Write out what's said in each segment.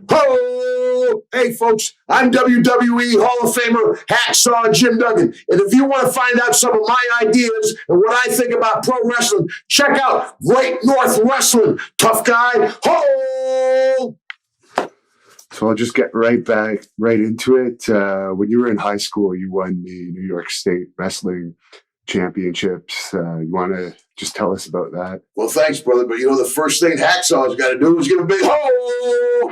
Ho! Hey, folks, I'm WWE Hall of Famer Hacksaw Jim Duggan. And if you want to find out some of my ideas and what I think about pro wrestling, check out Great North Wrestling. Tough guy. Ho! So I'll just get right into it. When you were in high school, you won the New York State Wrestling Championships. You want to just tell us about that? Well, thanks, brother. But the first thing Hacksaw's got to do is give a big ho!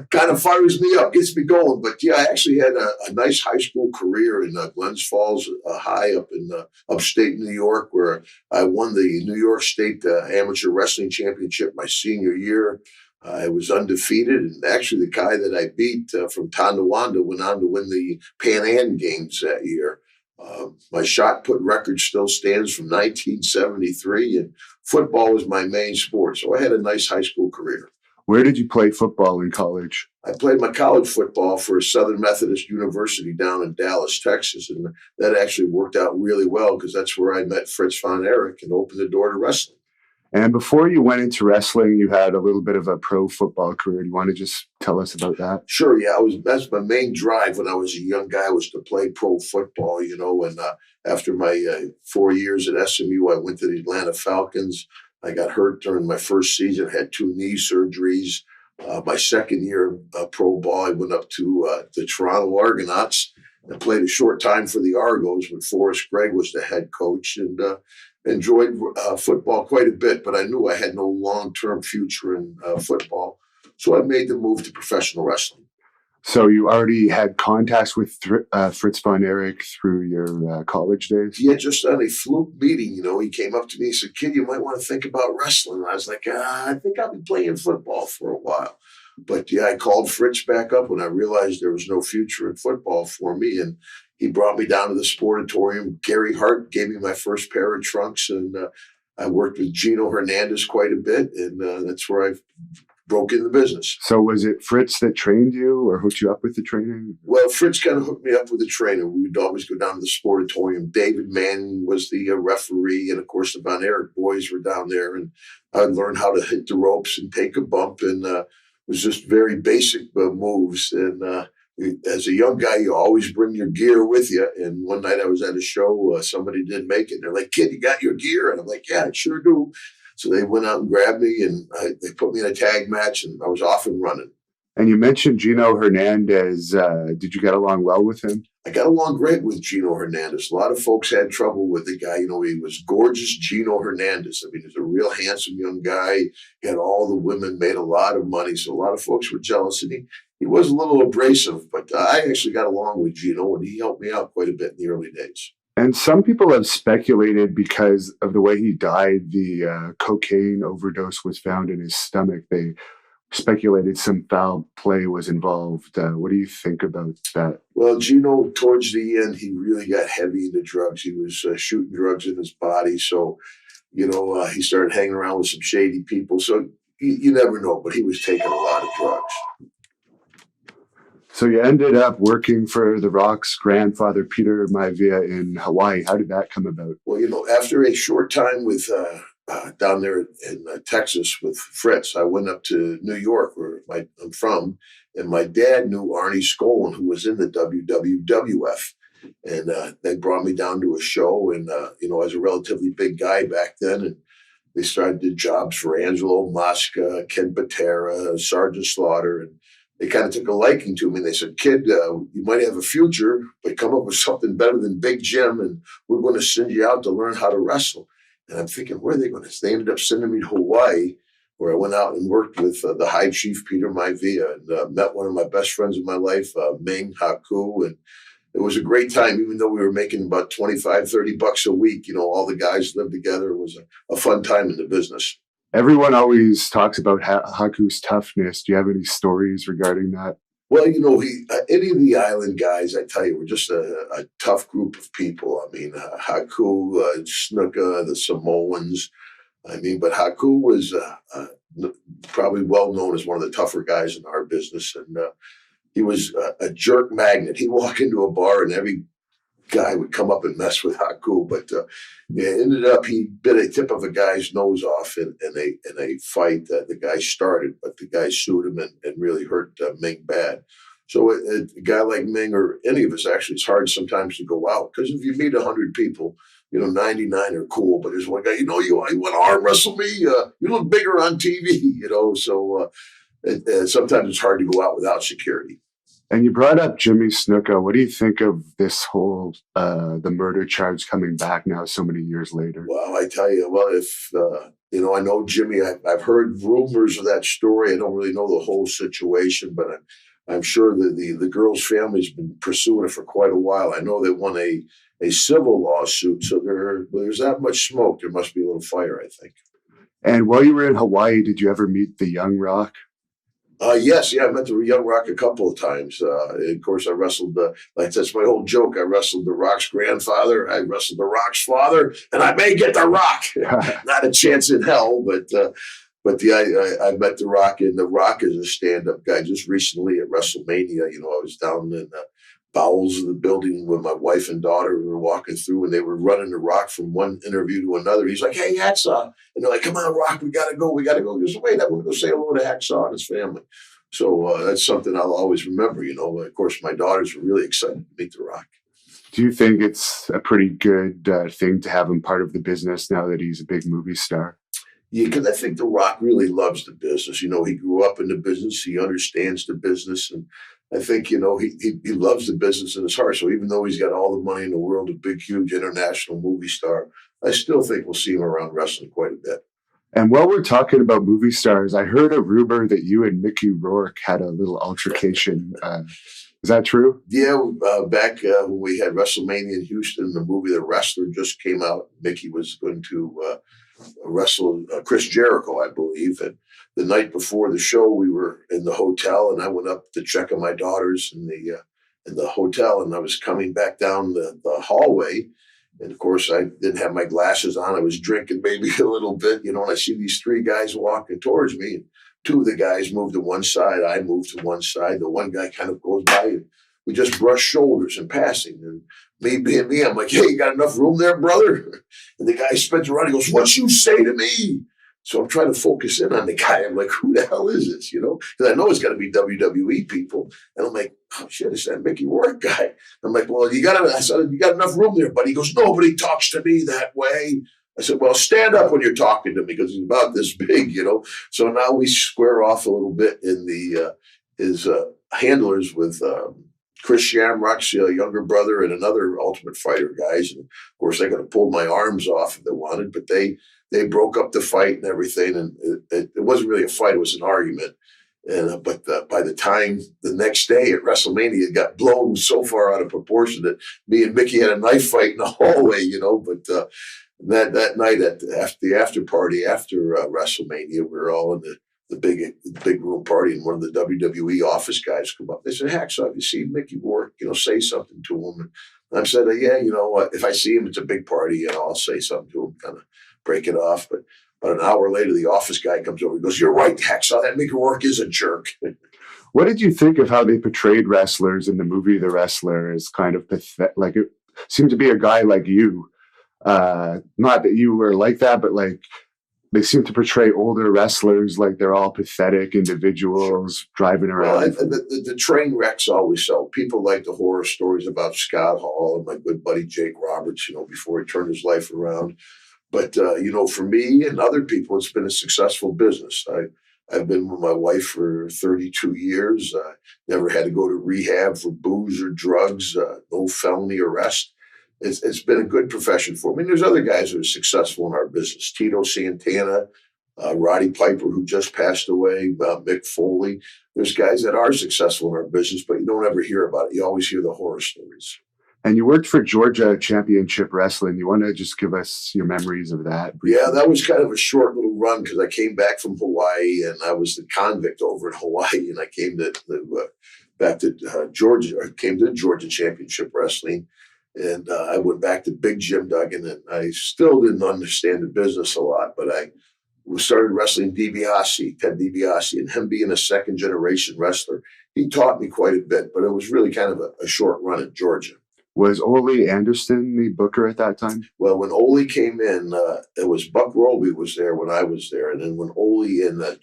Kind of fires me up, gets me going. But yeah, I actually had a nice high school career in Glens Falls High up in upstate New York, where I won the New York State Amateur Wrestling Championship my senior year. I was undefeated, and actually the guy that I beat from Tonawanda went on to win the Pan Am Games that year. My shot put record still stands from 1973, and football was my main sport. So I had a nice high school career. Where did you play football in college? I played my college football for Southern Methodist University down in Dallas, Texas, and that actually worked out really well because that's where I met Fritz von Erich and opened the door to wrestling. And before you went into wrestling, you had a little bit of a pro football career. Do you want to just tell us about that? Sure, yeah. That's my main drive when I was a young guy, was to play pro football, and after my 4 years at SMU, I went to the Atlanta Falcons. I got hurt during my first season, had 2 knee surgeries. My second year of pro ball, I went up to the Toronto Argonauts and played a short time for the Argos when Forrest Gregg was the head coach, and enjoyed football quite a bit, but I knew I had no long-term future in football. So I made the move to professional wrestling. So you already had contacts with Fritz von Erich through your college days? Yeah, just on a fluke meeting, he came up to me and said, "Kid, you might want to think about wrestling." And I was like, I think I'll be playing football for a while. But yeah, I called Fritz back up when I realized there was no future in football for me. And he brought me down to the Sportatorium. Gary Hart gave me my first pair of trunks. And I worked with Gino Hernandez quite a bit. And that's where I broke into the business. So was it Fritz that trained you or hooked you up with the training? Well, Fritz kind of hooked me up with the trainer. We would always go down to the Sportatorium. David Manning was the referee. And, of course, the Von Erich boys were down there. And I learned how to hit the ropes and take a bump. And it was just very basic moves. And as a young guy, you always bring your gear with you. And one night I was at a show, somebody didn't make it. And they're like, "Kid, you got your gear?" And I'm like, "Yeah, I sure do." So they went out and grabbed me, and they put me in a tag match, and I was off and running. And you mentioned Gino Hernandez. Did you get along well with him? I got along great with Gino Hernandez. A lot of folks had trouble with the guy. He was gorgeous Gino Hernandez. I mean, he's a real handsome young guy. He had all the women, made a lot of money. So a lot of folks were jealous. And he was a little abrasive, but I actually got along with Gino, and he helped me out quite a bit in the early days. And some people have speculated because of the way he died, the cocaine overdose was found in his stomach. They speculated some foul play was involved. What do you think about that? Well, Gino, towards the end, he really got heavy into drugs. He was shooting drugs in his body. So, he started hanging around with some shady people. So you never know, but he was taking a lot of drugs. So you ended up working for The Rock's grandfather, Peter Maivia, in Hawaii. How did that come about? Well, after a short time with down there in Texas with Fritz, I went up to New York, where I'm from, and my dad knew Arnie Skolin, who was in the WWF. And they brought me down to a show, and, I was a relatively big guy back then, and they started did jobs for Angelo Mosca, Ken Patera, Sergeant Slaughter, and they kind of took a liking to me. And they said, "Kid, you might have a future, but come up with something better than Big Jim, and we're going to send you out to learn how to wrestle." And I'm thinking, where are they going to? They ended up sending me to Hawaii, where I went out and worked with the High Chief Peter Maivia, and met one of my best friends in my life, Ming Haku. And it was a great time, even though we were making about $25-30 a week. All the guys lived together. It was a fun time in the business. Everyone always talks about Haku's toughness. Do you have any stories regarding that? Well, any of the island guys, I tell you, were just a tough group of people. I mean, Haku, Snuka, the Samoans. But Haku was probably well known as one of the tougher guys in our business. And he was a jerk magnet. He'd walk into a bar and every guy would come up and mess with Haku, but yeah, it ended up he bit a tip of a guy's nose off in a fight that the guy started, but the guy sued him and really hurt Ming bad. So a guy like Ming or any of us, actually, it's hard sometimes to go out because if you meet 100 people, 99 are cool, but there's one guy, you want to arm wrestle me? You look bigger on TV, so sometimes it's hard to go out without security. And you brought up Jimmy Snuka. What do you think of this whole the murder charge coming back now so many years later? Well, I tell you, if I know Jimmy, I've heard rumors of that story. I don't really know the whole situation, but I'm sure that the girl's family's been pursuing it for quite a while. I know they won a civil lawsuit, so there's that much smoke. There must be a little fire, I think. And while you were in Hawaii, did you ever meet the Young Rock? Yes, I met the Young Rock a couple of times. Of course, I wrestled that's my whole joke. I wrestled the Rock's grandfather, I wrestled the Rock's father, and I may get the Rock. Not a chance in hell, but I met the Rock, and the Rock is a stand-up guy. Just recently at WrestleMania, I was down in the bowels of the building when my wife and daughter were walking through, and they were running the Rock from one interview to another. He's like, "Hey, Hacksaw," and they're like, "Come on, Rock, we gotta go. He goes, "Wait, I want to go say hello to Hacksaw and his family." So that's something I'll always remember. Of course, my daughters were really excited to meet the Rock. Do you think it's a pretty good thing to have him part of the business now that he's a big movie star? Yeah, because I think The Rock really loves the business. He grew up in the business. He understands the business. And I think, he loves the business in his heart. So even though he's got all the money in the world, a big, huge international movie star, I still think we'll see him around wrestling quite a bit. And while we're talking about movie stars, I heard a rumor that you and Mickey Rourke had a little altercation. Is that true? Yeah, back when we had WrestleMania in Houston, the movie The Wrestler just came out. Mickey was going to wrestle Chris Jericho, I believe. And the night before the show, we were in the hotel, and I went up to check on my daughters in the hotel, and I was coming back down the hallway. And of course, I didn't have my glasses on. I was drinking maybe a little bit, and I see these three guys walking towards me. And two of the guys moved to one side. I moved to one side. The one guy kind of goes by, and we just brush shoulders in passing. And me being me, I'm like, "Hey, you got enough room there, brother?" And the guy spins around. He goes, "What you say to me?" So I'm trying to focus in on the guy. I'm like, "Who the hell is this?" Because I know it's got to be WWE people. And I'm like, "Oh shit, it's that Mickey Rourke guy." I'm like, "Well, I said, you got enough room there, buddy." He goes, "Nobody talks to me that way." I said, "Well, stand up when you're talking to me," because he's about this big, So now we square off a little bit in his handlers with Chris Shamrock's younger brother and another Ultimate Fighter guys. And of course, they could have pulled my arms off if they wanted, but they broke up the fight and everything. And it wasn't really a fight; it was an argument. And but by the time the next day at WrestleMania, it got blown so far out of proportion that me and Mickey had a knife fight in the hallway. But that night at the after party after WrestleMania, we were all in the big room party, and one of the WWE office guys come up. They said, "Hacksaw, if you see Mickey Rourke, say something to him." And I said, "Yeah, if I see him, it's a big party, I'll say something to him, kind of break it off." But about an hour later, the office guy comes over. He goes, "You're right, Hacksaw. That Mickey Rourke is a jerk." What did you think of how they portrayed wrestlers in the movie The Wrestler as kind of pathetic? Like, it seemed to be a guy like you. Not that you were like that, but like they seem to portray older wrestlers like they're all pathetic individuals driving around. Well, the train wrecks always sell. People like the horror stories about Scott Hall and my good buddy Jake Roberts, before he turned his life around. But, for me and other people, it's been a successful business. I've been with my wife for 32 years. Never had to go to rehab for booze or drugs, no felony arrest. It's been a good profession for me. And there's other guys who are successful in our business. Tito Santana, Roddy Piper, who just passed away, Mick Foley. There's guys that are successful in our business, but you don't ever hear about it. You always hear the horror stories. And you worked for Georgia Championship Wrestling. You want to just give us your memories of that? Yeah, that was kind of a short little run because I came back from Hawaii and I was the convict over in Hawaii, and I came back to Georgia. I came to Georgia Championship Wrestling, and I went back to Big Jim Duggan, and I still didn't understand the business a lot, but I started wrestling Ted DiBiase, and him being a second generation wrestler, he taught me quite a bit, but it was really kind of a short run at Georgia. Was Ole Anderson the booker at that time? Well, when Ole came in, it was Buck Roby was there when I was there. And then when Ole and the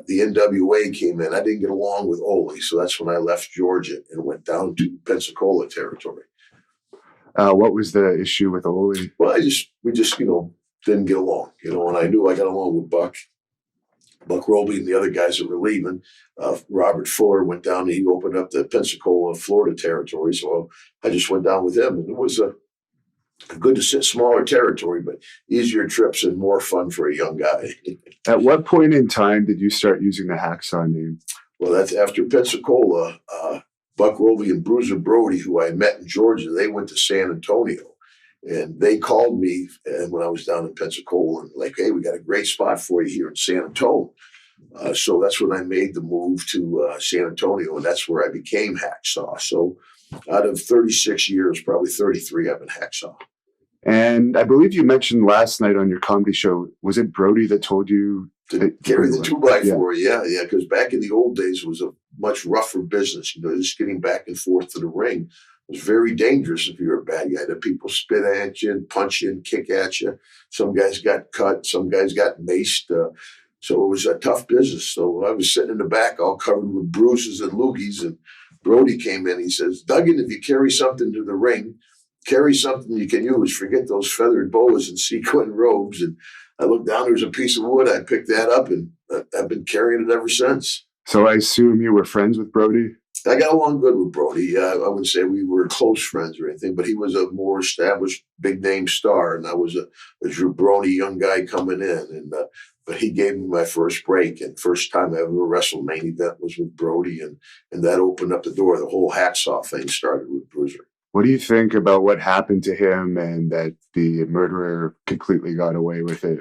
NWA came in, I didn't get along with Ole. So that's when I left Georgia and went down to Pensacola territory. What was the issue with Ole? Well, we just, didn't get along, and I knew I got along with Buck Roby and the other guys that were leaving. Robert Fuller went down and he opened up the Pensacola, Florida territory. So I just went down with him. And it was good to sit smaller territory, but easier trips and more fun for a young guy. At what point in time did you start using the Hacksaw name? Well, that's after Pensacola. Buck Roby and Bruiser Brody, who I met in Georgia, they went to San Antonio. And they called me when I was down in Pensacola and like, hey, we got a great spot for you here in San Antonio. So that's when I made the move to San Antonio, and that's where I became Hacksaw. So out of 36 years, probably 33, I've been Hacksaw. And I believe you mentioned last night on your comedy show, was it Brody that told you to carry the 2x4? Yeah. Because back in the old days, it was a much rougher business. Just getting back and forth to the ring was very dangerous if you were a bad guy. The people spit at you and punch you and kick at you. Some guys got cut. Some guys got maced. So it was a tough business. So I was sitting in the back all covered with bruises and loogies. And Brody came in. He says, Duggan, if you carry something to the ring, carry something you can use. Forget those feathered boas and sequin robes. And I looked down, there was a piece of wood. I picked that up and I've been carrying it ever since. So I assume you were friends with Brody? I got along good with Brody. I wouldn't say we were close friends or anything, but he was a more established big name star, and I was a jabroni young guy coming in. And but he gave me my first break, and first time I ever wrestled main event was with Brody, and that opened up the door. The whole Hacksaw thing started with Bruiser. What do you think about what happened to him and that the murderer completely got away with it?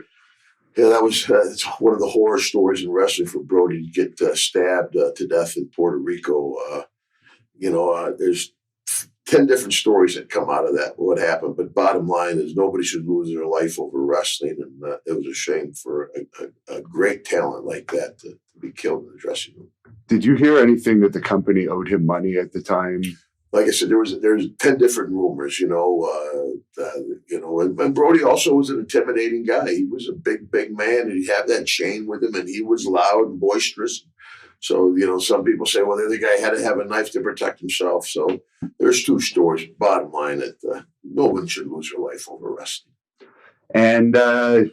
Yeah, that was it's one of the horror stories in wrestling for Brody to get stabbed to death in Puerto Rico. There's 10 different stories that come out of that, what happened. But bottom line is nobody should lose their life over wrestling. And it was a shame for a great talent like that to be killed in the dressing room. Did you hear anything that the company owed him money at the time? Like I said, there's 10 different rumors, and Brody also was an intimidating guy. He was a big man, and he had that chain with him, and he was loud and boisterous. So, some people say, well, the other guy had to have a knife to protect himself. So there's two stories. Bottom line, that no one should lose their life over wrestling. And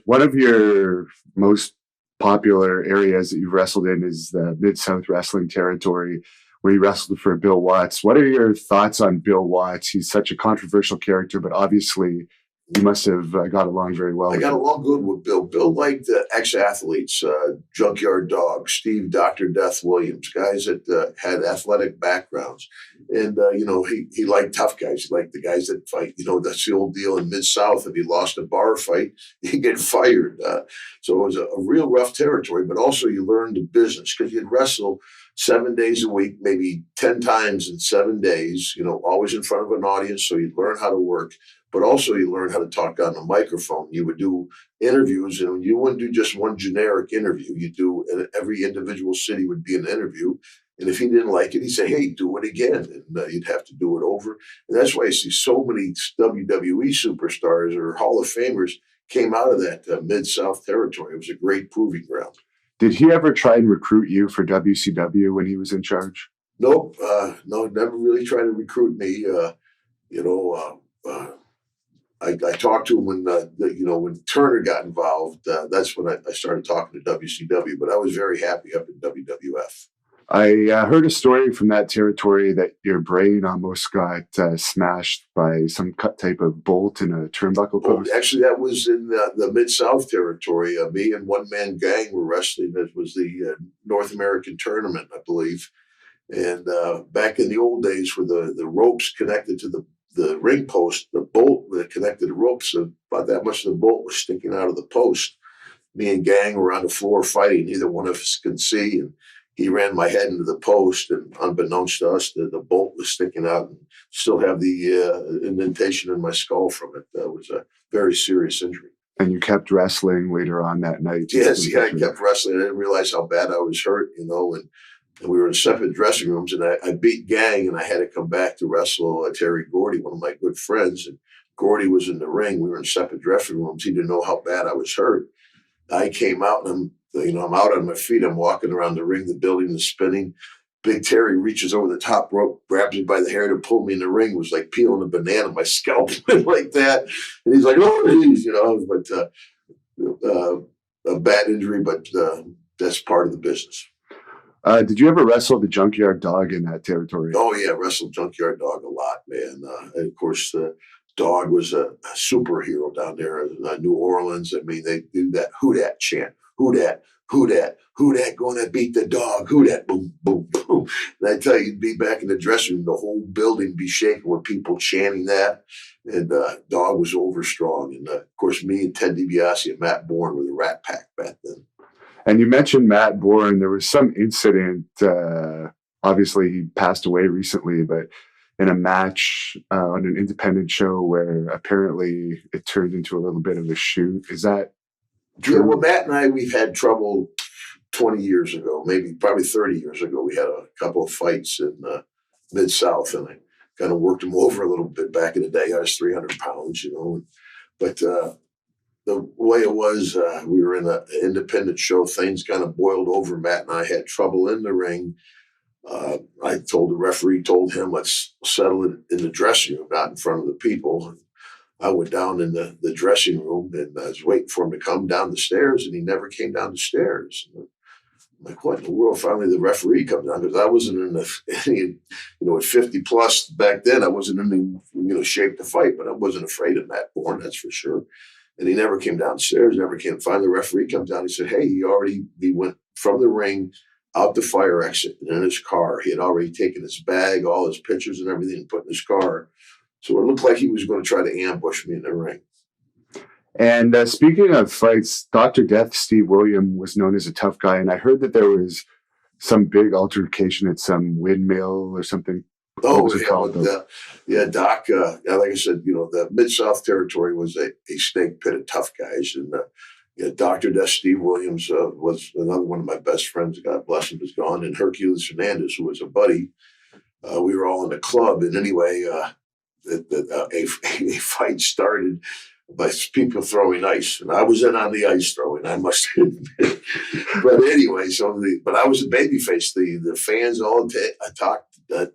one of your most popular areas that you've wrestled in is the Mid-South wrestling territory, where you wrestled for Bill Watts. What are your thoughts on Bill Watts? He's such a controversial character, but obviously you must have got along very well. I got along good with Bill. Bill liked ex-athletes, Junkyard Dog, Steve Dr. Death Williams, guys that had athletic backgrounds. And, he liked tough guys. He liked the guys that fight. That's the old deal in Mid-South. If you lost a bar fight, you get fired. So it was a real rough territory, but also you learned the business because you'd wrestle 7 days a week, maybe 10 times in 7 days, always in front of an audience. So you'd learn how to work, but also you learn how to talk on the microphone. You would do interviews, and you wouldn't do just one generic interview. You do, and every individual city would be an interview. And if he didn't like it, he'd say, hey, do it again. And you'd have to do it over. And that's why you see so many WWE superstars or Hall of Famers came out of that Mid-South territory. It was a great proving ground. Did he ever try and recruit you for WCW when he was in charge? Nope. No, never really tried to recruit me. I talked to him when Turner got involved. That's when I started talking to WCW, but I was very happy up in WWF. I heard a story from that territory that your brain almost got smashed by some type of bolt in a turnbuckle post. Actually, that was in the Mid-South territory. Me and One Man Gang were wrestling. That was the North American tournament, I believe. And back in the old days where the ropes connected to the ring post, the bolt that connected the ropes, about that much of the bolt was sticking out of the post. Me and Gang were on the floor fighting. Neither one of us could see. And he ran my head into the post, and unbeknownst to us, the bolt was sticking out, and still have the indentation in my skull from it. That was a very serious injury. And you kept wrestling later on that night. Yes, I kept wrestling. I didn't realize how bad I was hurt, and and we were in separate dressing rooms, and I beat Gang, and I had to come back to wrestle Terry Gordy, one of my good friends. And Gordy was in the ring. We were in separate dressing rooms. He didn't know how bad I was hurt. I came out, and I'm out on my feet. I'm walking around the ring. The building is spinning. Big Terry reaches over the top rope, grabs me by the hair to pull me in the ring. It was like peeling a banana. My scalp went like that. And he's like, oh, geez, but a bad injury, but that's part of the business. Did you ever wrestle the Junkyard Dog in that territory? Oh, yeah, wrestled Junkyard Dog a lot, man. And of course, Dog was a superhero down there in New Orleans. I mean, they do that who dat chant. Who dat? Who dat? Who dat gonna beat the dog? Who dat? Boom, boom, boom. And I tell you, you'd be back in the dressing room, the whole building be shaking with people chanting that. And Dog was over strong. And of course, me and Ted DiBiase and Matt Bourne were the Rat Pack back then. And you mentioned Matt Bourne. There was some incident. Obviously, he passed away recently, but in a match on an independent show where apparently it turned into a little bit of a shoot. Is that true? Yeah, well, Matt and I, we've had trouble 20 years ago, probably 30 years ago. We had a couple of fights in Mid-South, and I kind of worked him over a little bit back in the day. I was 300 pounds, But the way it was, we were in an independent show. Things kind of boiled over. Matt and I had trouble in the ring. I told the referee, told him, let's settle it in the dressing room, not in front of the people. I went down in the dressing room, and I was waiting for him to come down the stairs, and he never came down the stairs. I'm like, what in the world? Finally, the referee comes down, because I wasn't in at 50 plus back then, I wasn't in the shape to fight, but I wasn't afraid of Matt Bourne, that's for sure. And he never came downstairs, never came. Finally, the referee comes down. He said, hey, he went from the ring out the fire exit and in his car. He had already taken his bag, all his pictures and everything, and put in his car. So it looked like he was going to try to ambush me in the ring. And speaking of fights, Dr. Death Steve Williams was known as a tough guy. And I heard that there was some big altercation at some windmill or something. Oh, yeah, Doc, like I said, the Mid-South territory was a snake pit of tough guys. And Dr. Death Steve Williams was another one of my best friends. God bless him, is gone. And Hercules Hernandez, who was a buddy. We were all in the club. And anyway, a fight started by people throwing ice. And I was in on the ice throwing, I must admit. But anyway, but I was a babyface. The fans all talked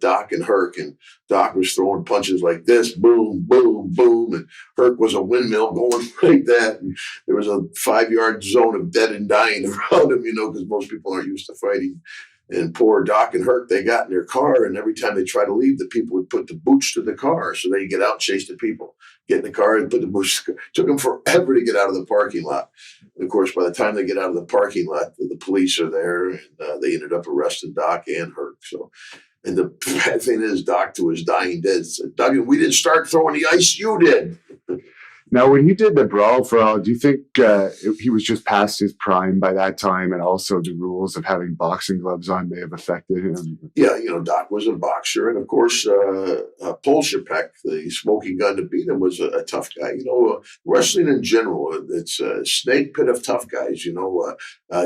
Doc and Herc, and Doc was throwing punches like this, boom, boom, boom, and Herc was a windmill going like that. And there was a 5-yard zone of dead and dying around him, because most people aren't used to fighting. And poor Doc and Herc, they got in their car, and every time they tried to leave, the people would put the boots to the car so they could get out and chase the people. Get in the car and put the boots. It took them forever to get out of the parking lot. And of course, by the time they get out of the parking lot, the police are there, and they ended up arresting Doc and Herc. And the bad thing is, Doc, to his dying dead, said, Duggan, we didn't start throwing the ice, you did. Now, when he did the Brawl for All, do you think he was just past his prime by that time, and also the rules of having boxing gloves on may have affected him? Yeah, Doc was a boxer, and of course, Polshapek, the smoking gun to beat him, was a tough guy. Wrestling in general, it's a snake pit of tough guys.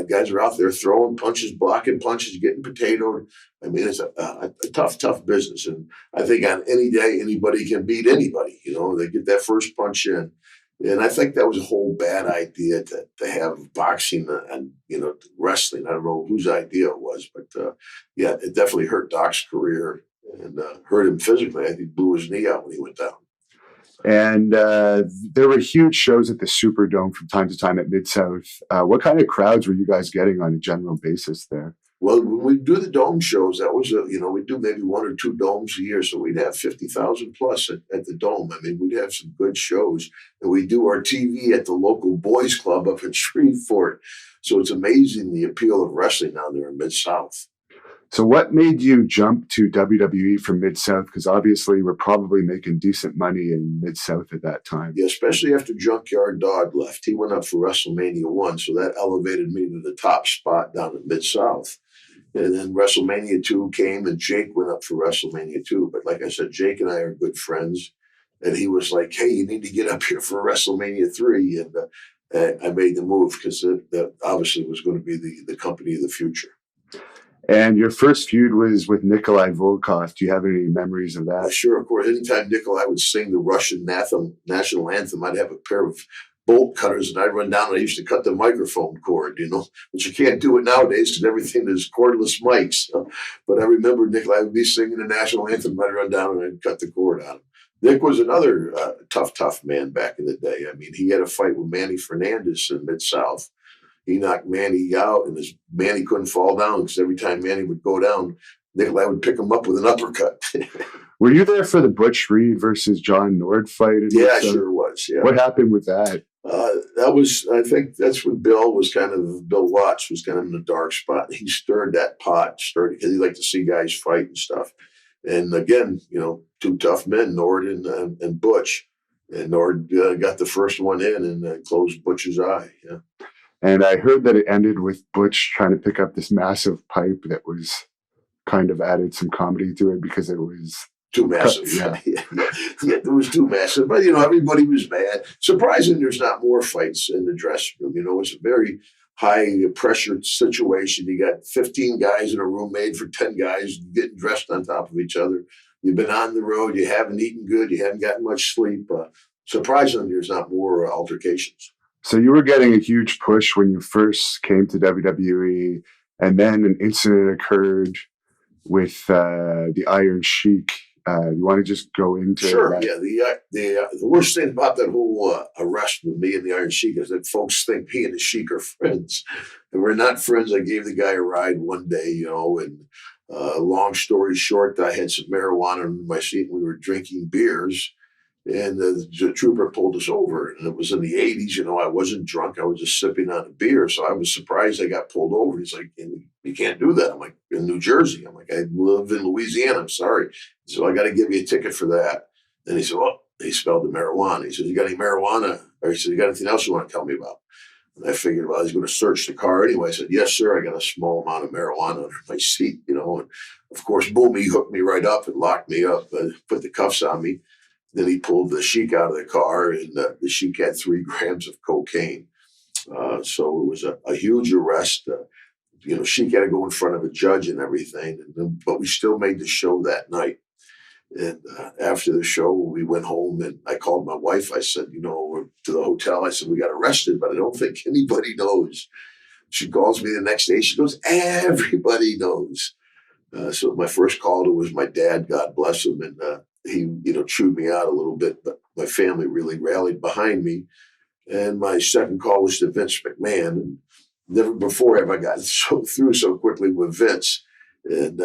Guys are out there throwing punches, blocking punches, getting potatoed. I mean, it's a tough business. And I think on any day, anybody can beat anybody. They get that first punch in. And I think that was a whole bad idea to have boxing and, wrestling. I don't know whose idea it was, but it definitely hurt Doc's career and hurt him physically. I think he blew his knee out when he went down. And there were huge shows at the Superdome from time to time at Mid-South. What kind of crowds were you guys getting on a general basis there? Well, when we do the dome shows, that was, we do maybe 1 or 2 domes a year. So we'd have 50,000 plus at the dome. I mean, we'd have some good shows. And we do our TV at the local boys club up in Shreveport. So it's amazing the appeal of wrestling down there in Mid-South. So what made you jump to WWE from Mid-South? Because obviously we're probably making decent money in Mid-South at that time. Yeah, especially after Junkyard Dog left. He went up for WrestleMania 1, so that elevated me to the top spot down at Mid-South. And then WrestleMania 2 came, and Jake went up for WrestleMania 2. But like I said, Jake and I are good friends. And he was like, hey, you need to get up here for WrestleMania 3. And I made the move because that obviously was going to be the company of the future. And your first feud was with Nikolai Volkov. Do you have any memories of that? Sure, of course. Anytime Nikolai would sing the Russian national anthem, I'd have a pair of bolt cutters and I'd run down and I used to cut the microphone cord, but you can't do it nowadays because everything is cordless mics. But I remember Nikolai would be singing the national anthem. I'd run down and I'd cut the cord on him. Nick was another tough man back in the day. I mean, he had a fight with Manny Fernandez in Mid-South. He knocked Manny out, and Manny couldn't fall down because every time Manny would go down, Nikolai would pick him up with an uppercut. Were you there for the Butch Reed versus John Nord fight? Yeah, I sure was. Yeah. What happened with that? That was, I think that's when Bill Watts was kind of in the dark spot. He stirred that pot, because he liked to see guys fight and stuff. And again, two tough men, Nord and Butch. And Nord got the first one in and closed Butch's eye. Yeah. And I heard that it ended with Butch trying to pick up this massive pipe that was kind of added some comedy to it because it was too massive. Yeah, it was too massive. But, everybody was mad. Surprising there's not more fights in the dressing room. It's a very high pressure situation. You got 15 guys in a room made for 10 guys getting dressed on top of each other. You've been on the road. You haven't eaten good. You haven't gotten much sleep. Surprisingly, there's not more altercations. So you were getting a huge push when you first came to WWE, and then an incident occurred with the Iron Sheik. You want to just go into Sure, that? Yeah. The worst thing about that whole arrest with me and the Iron Sheik is that folks think he and the Sheik are friends. And we're not friends. I gave the guy a ride one day, and long story short, I had some marijuana in my seat and we were drinking beers. And the trooper pulled us over. And it was in the 80s, I wasn't drunk. I was just sipping on a beer. So I was surprised I got pulled over. He's like, you can't do that. I'm like, in New Jersey. I'm like, I live in Louisiana. I'm sorry. So I got to give you a ticket for that. And he said, well, he smelled the marijuana. He said, you got any marijuana? Or he said, you got anything else you want to tell me about? And I figured, well, he's going to search the car anyway. I said, yes, sir. I got a small amount of marijuana under my seat, And of course, boom, he hooked me right up and locked me up, put the cuffs on me. Then he pulled the Sheik out of the car, and the Sheik had 3 grams of cocaine. So it was a huge arrest. Sheik had to go in front of a judge and everything, but we still made the show that night. And after the show, we went home, and I called my wife. I said, to the hotel, I said, we got arrested, but I don't think anybody knows. She calls me the next day. She goes, everybody knows. So my first call was my dad, God bless him, and he, chewed me out a little bit, but my family really rallied behind me. And my second call was to Vince McMahon. And never before have I gotten through so quickly with Vince. And,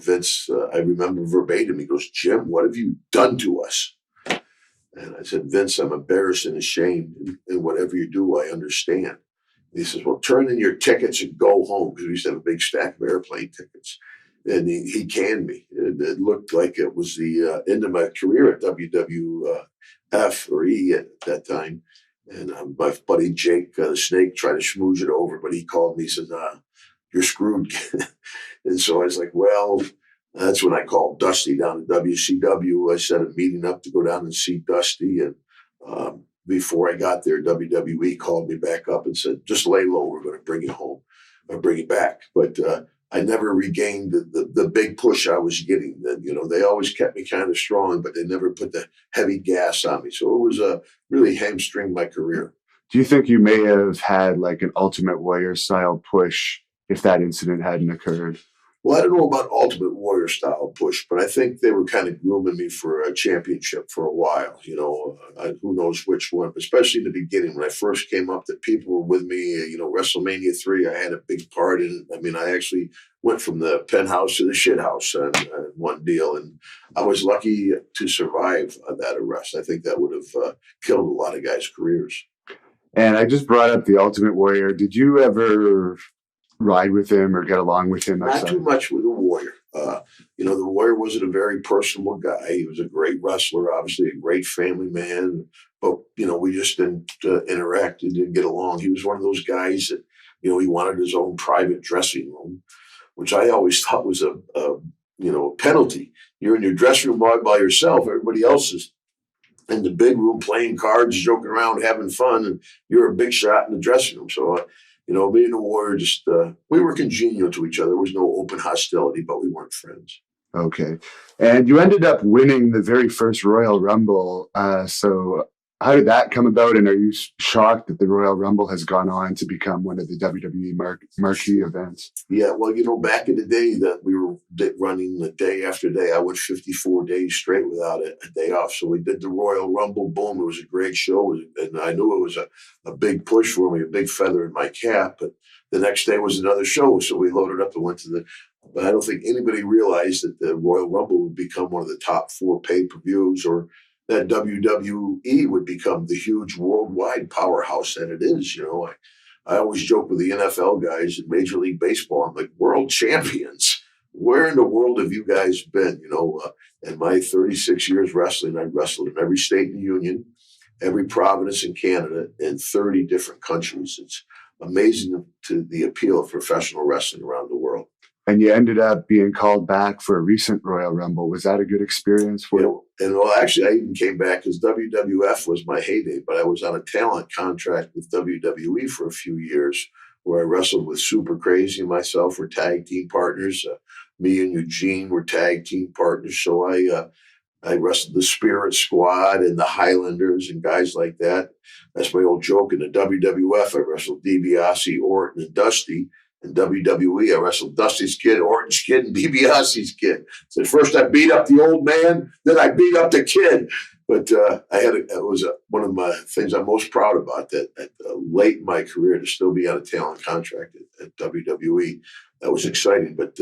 Vince, I remember verbatim, he goes, Jim, what have you done to us? And I said, Vince, I'm embarrassed and ashamed. And whatever you do, I understand. And he says, well, turn in your tickets and go home. Because we used to have a big stack of airplane tickets. And he canned me. It looked like it was the end of my career at WWF or E at that time. And my buddy Jake the Snake tried to schmooze it over, but he called me and said, you're screwed. And so I was like, well, that's when I called Dusty down at WCW. I set a meeting up to go down and see Dusty. And before I got there, WWE called me back up and said, just lay low. We're going to bring you home or bring you back. But I never regained the big push I was getting. They always kept me kind of strong, but they never put the heavy gas on me. So it was really hamstringed my career. Do you think you may have had like an Ultimate Warrior style push if that incident hadn't occurred? Well, I don't know about Ultimate Warrior style push, but I think they were kind of grooming me for a championship for a while. Who knows which one, especially in the beginning when I first came up, that people were with me. WrestleMania 3, I had a big part in it. I mean, I actually went from the penthouse to the shit house on one deal, and I was lucky to survive that arrest. I think that would have killed a lot of guys' careers. And I just brought up the Ultimate Warrior. Did you ever ride with him or get along with him? Not too much with the Warrior. The Warrior wasn't a very personable guy. He was a great wrestler, obviously a great family man, but, we just didn't interact and didn't get along. He was one of those guys that, he wanted his own private dressing room, which I always thought was a penalty. You're in your dressing room all by yourself. Everybody else is in the big room playing cards, joking around, having fun, and you're a big shot in the dressing room. So Me and the Warrior just we were congenial to each other. There was no open hostility, but we weren't friends. Okay. And you ended up winning the very first Royal Rumble. So how did that come about? And are you shocked that the Royal Rumble has gone on to become one of the WWE marquee events? Yeah, well, back in the day that we were running the day after day, I went 54 days straight without a day off. So we did the Royal Rumble. Boom. It was a great show. And I knew it was a big push for me, a big feather in my cap. But the next day was another show. So we loaded up and went to but I don't think anybody realized that the Royal Rumble would become one of the top 4 pay-per-views, or that WWE would become the huge worldwide powerhouse that it is. I always joke with the NFL guys in Major League Baseball. I'm like, world champions. Where in the world have you guys been? In my 36 years wrestling, I wrestled in every state in the union, every province in Canada, and 30 different countries. It's amazing to the appeal of professional wrestling around the world. And you ended up being called back for a recent Royal Rumble. Was that a good experience for you? And actually, I even came back because WWF was my heyday, but I was on a talent contract with WWE for a few years, where I wrestled with Super Crazy and myself were tag team partners. Me and Eugene were tag team partners. So I wrestled the Spirit Squad and the Highlanders and guys like that. That's my old joke. In the WWF, I wrestled DiBiase, Orton, and Dusty. In WWE, I wrestled Dusty's kid, Orton's kid, and DiBiase's kid. So first I beat up the old man, then I beat up the kid. But it was one of my things I'm most proud about, that late in my career to still be on a talent contract at WWE. That was exciting. But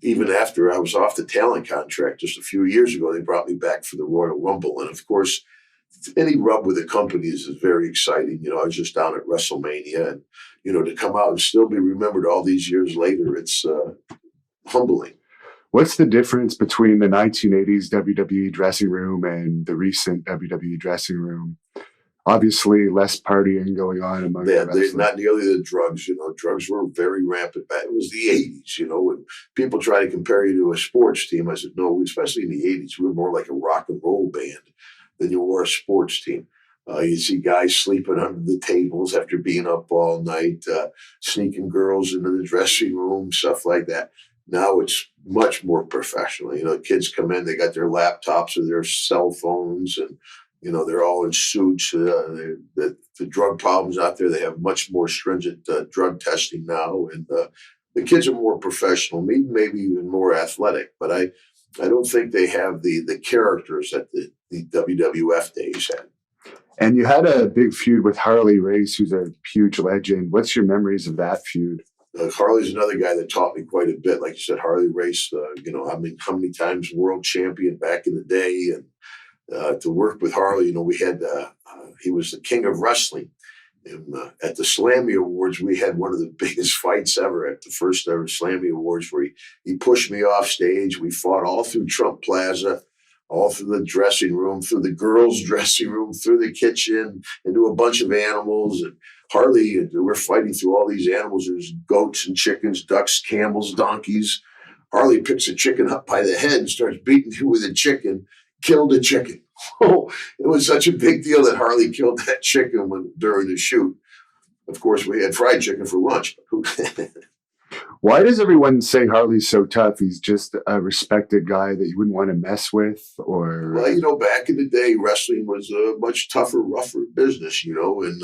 even after I was off the talent contract just a few years ago, they brought me back for the Royal Rumble. And of course, any rub with the companies is very exciting. I was just down at WrestleMania, and to come out and still be remembered all these years later, it's humbling. What's the difference between the 1980s WWE dressing room and the recent WWE dressing room? Obviously, less partying going on among the wrestlers. Not nearly the drugs. Drugs were very rampant back. It was the 80s, when people try to compare you to a sports team. I said, no, especially in the 80s, we were more like a rock and roll band than you were a sports team. You see guys sleeping under the tables after being up all night, sneaking girls into the dressing room, stuff like that. Now it's much more professional. Kids come in, they got their laptops or their cell phones, and they're all in suits. The drug problems out there, they have much more stringent drug testing now, and the kids are more professional, maybe even more athletic. But I don't think they have the characters that the WWF days had. And you had a big feud with Harley Race, who's a huge legend. What's your memories of that feud? Harley's another guy that taught me quite a bit. Like you said, Harley Race, how many times world champion back in the day. And to work with Harley, we had, he was the king of wrestling. And at the Slammy Awards, we had one of the biggest fights ever at the first ever Slammy Awards, where he pushed me off stage. We fought all through Trump Plaza, all through the dressing room, through the girls' dressing room, through the kitchen, into a bunch of animals. And Harley, we're fighting through all these animals. There's goats and chickens, ducks, camels, donkeys. Harley picks a chicken up by the head and starts beating you with a chicken, killed a chicken. Oh, it was such a big deal that Harley killed that chicken during the shoot. Of course, we had fried chicken for lunch. Why does everyone say Harley's so tough? He's just a respected guy that you wouldn't want to mess with? Or well, back in the day, wrestling was a much tougher, rougher business, and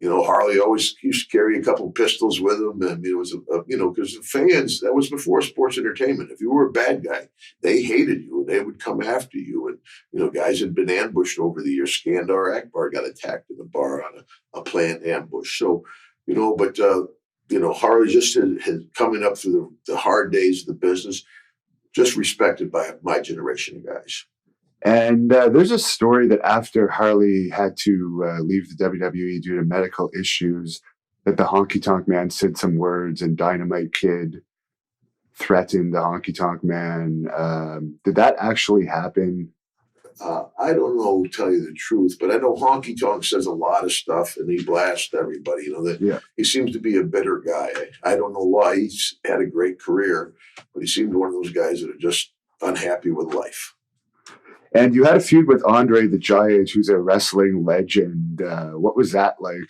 Harley always used to carry a couple of pistols with him. And it was, because the fans, that was before sports entertainment. If you were a bad guy, they hated you and they would come after you. And, guys had been ambushed over the years. Skandar Akbar got attacked in the bar on a planned ambush. So, but Harley just had coming up through the hard days of the business, just respected by my generation of guys. And there's a story that after Harley had to leave the WWE due to medical issues, that the Honky Tonk Man said some words and Dynamite Kid threatened the Honky Tonk Man. Did that actually happen? I don't know, to tell you the truth, but I know Honky Tonk says a lot of stuff and he blasts everybody. He seems to be a bitter guy. I don't know why. He's had a great career, but he seemed one of those guys that are just unhappy with life. And you had a feud with Andre the Giant, who's a wrestling legend. What was that like?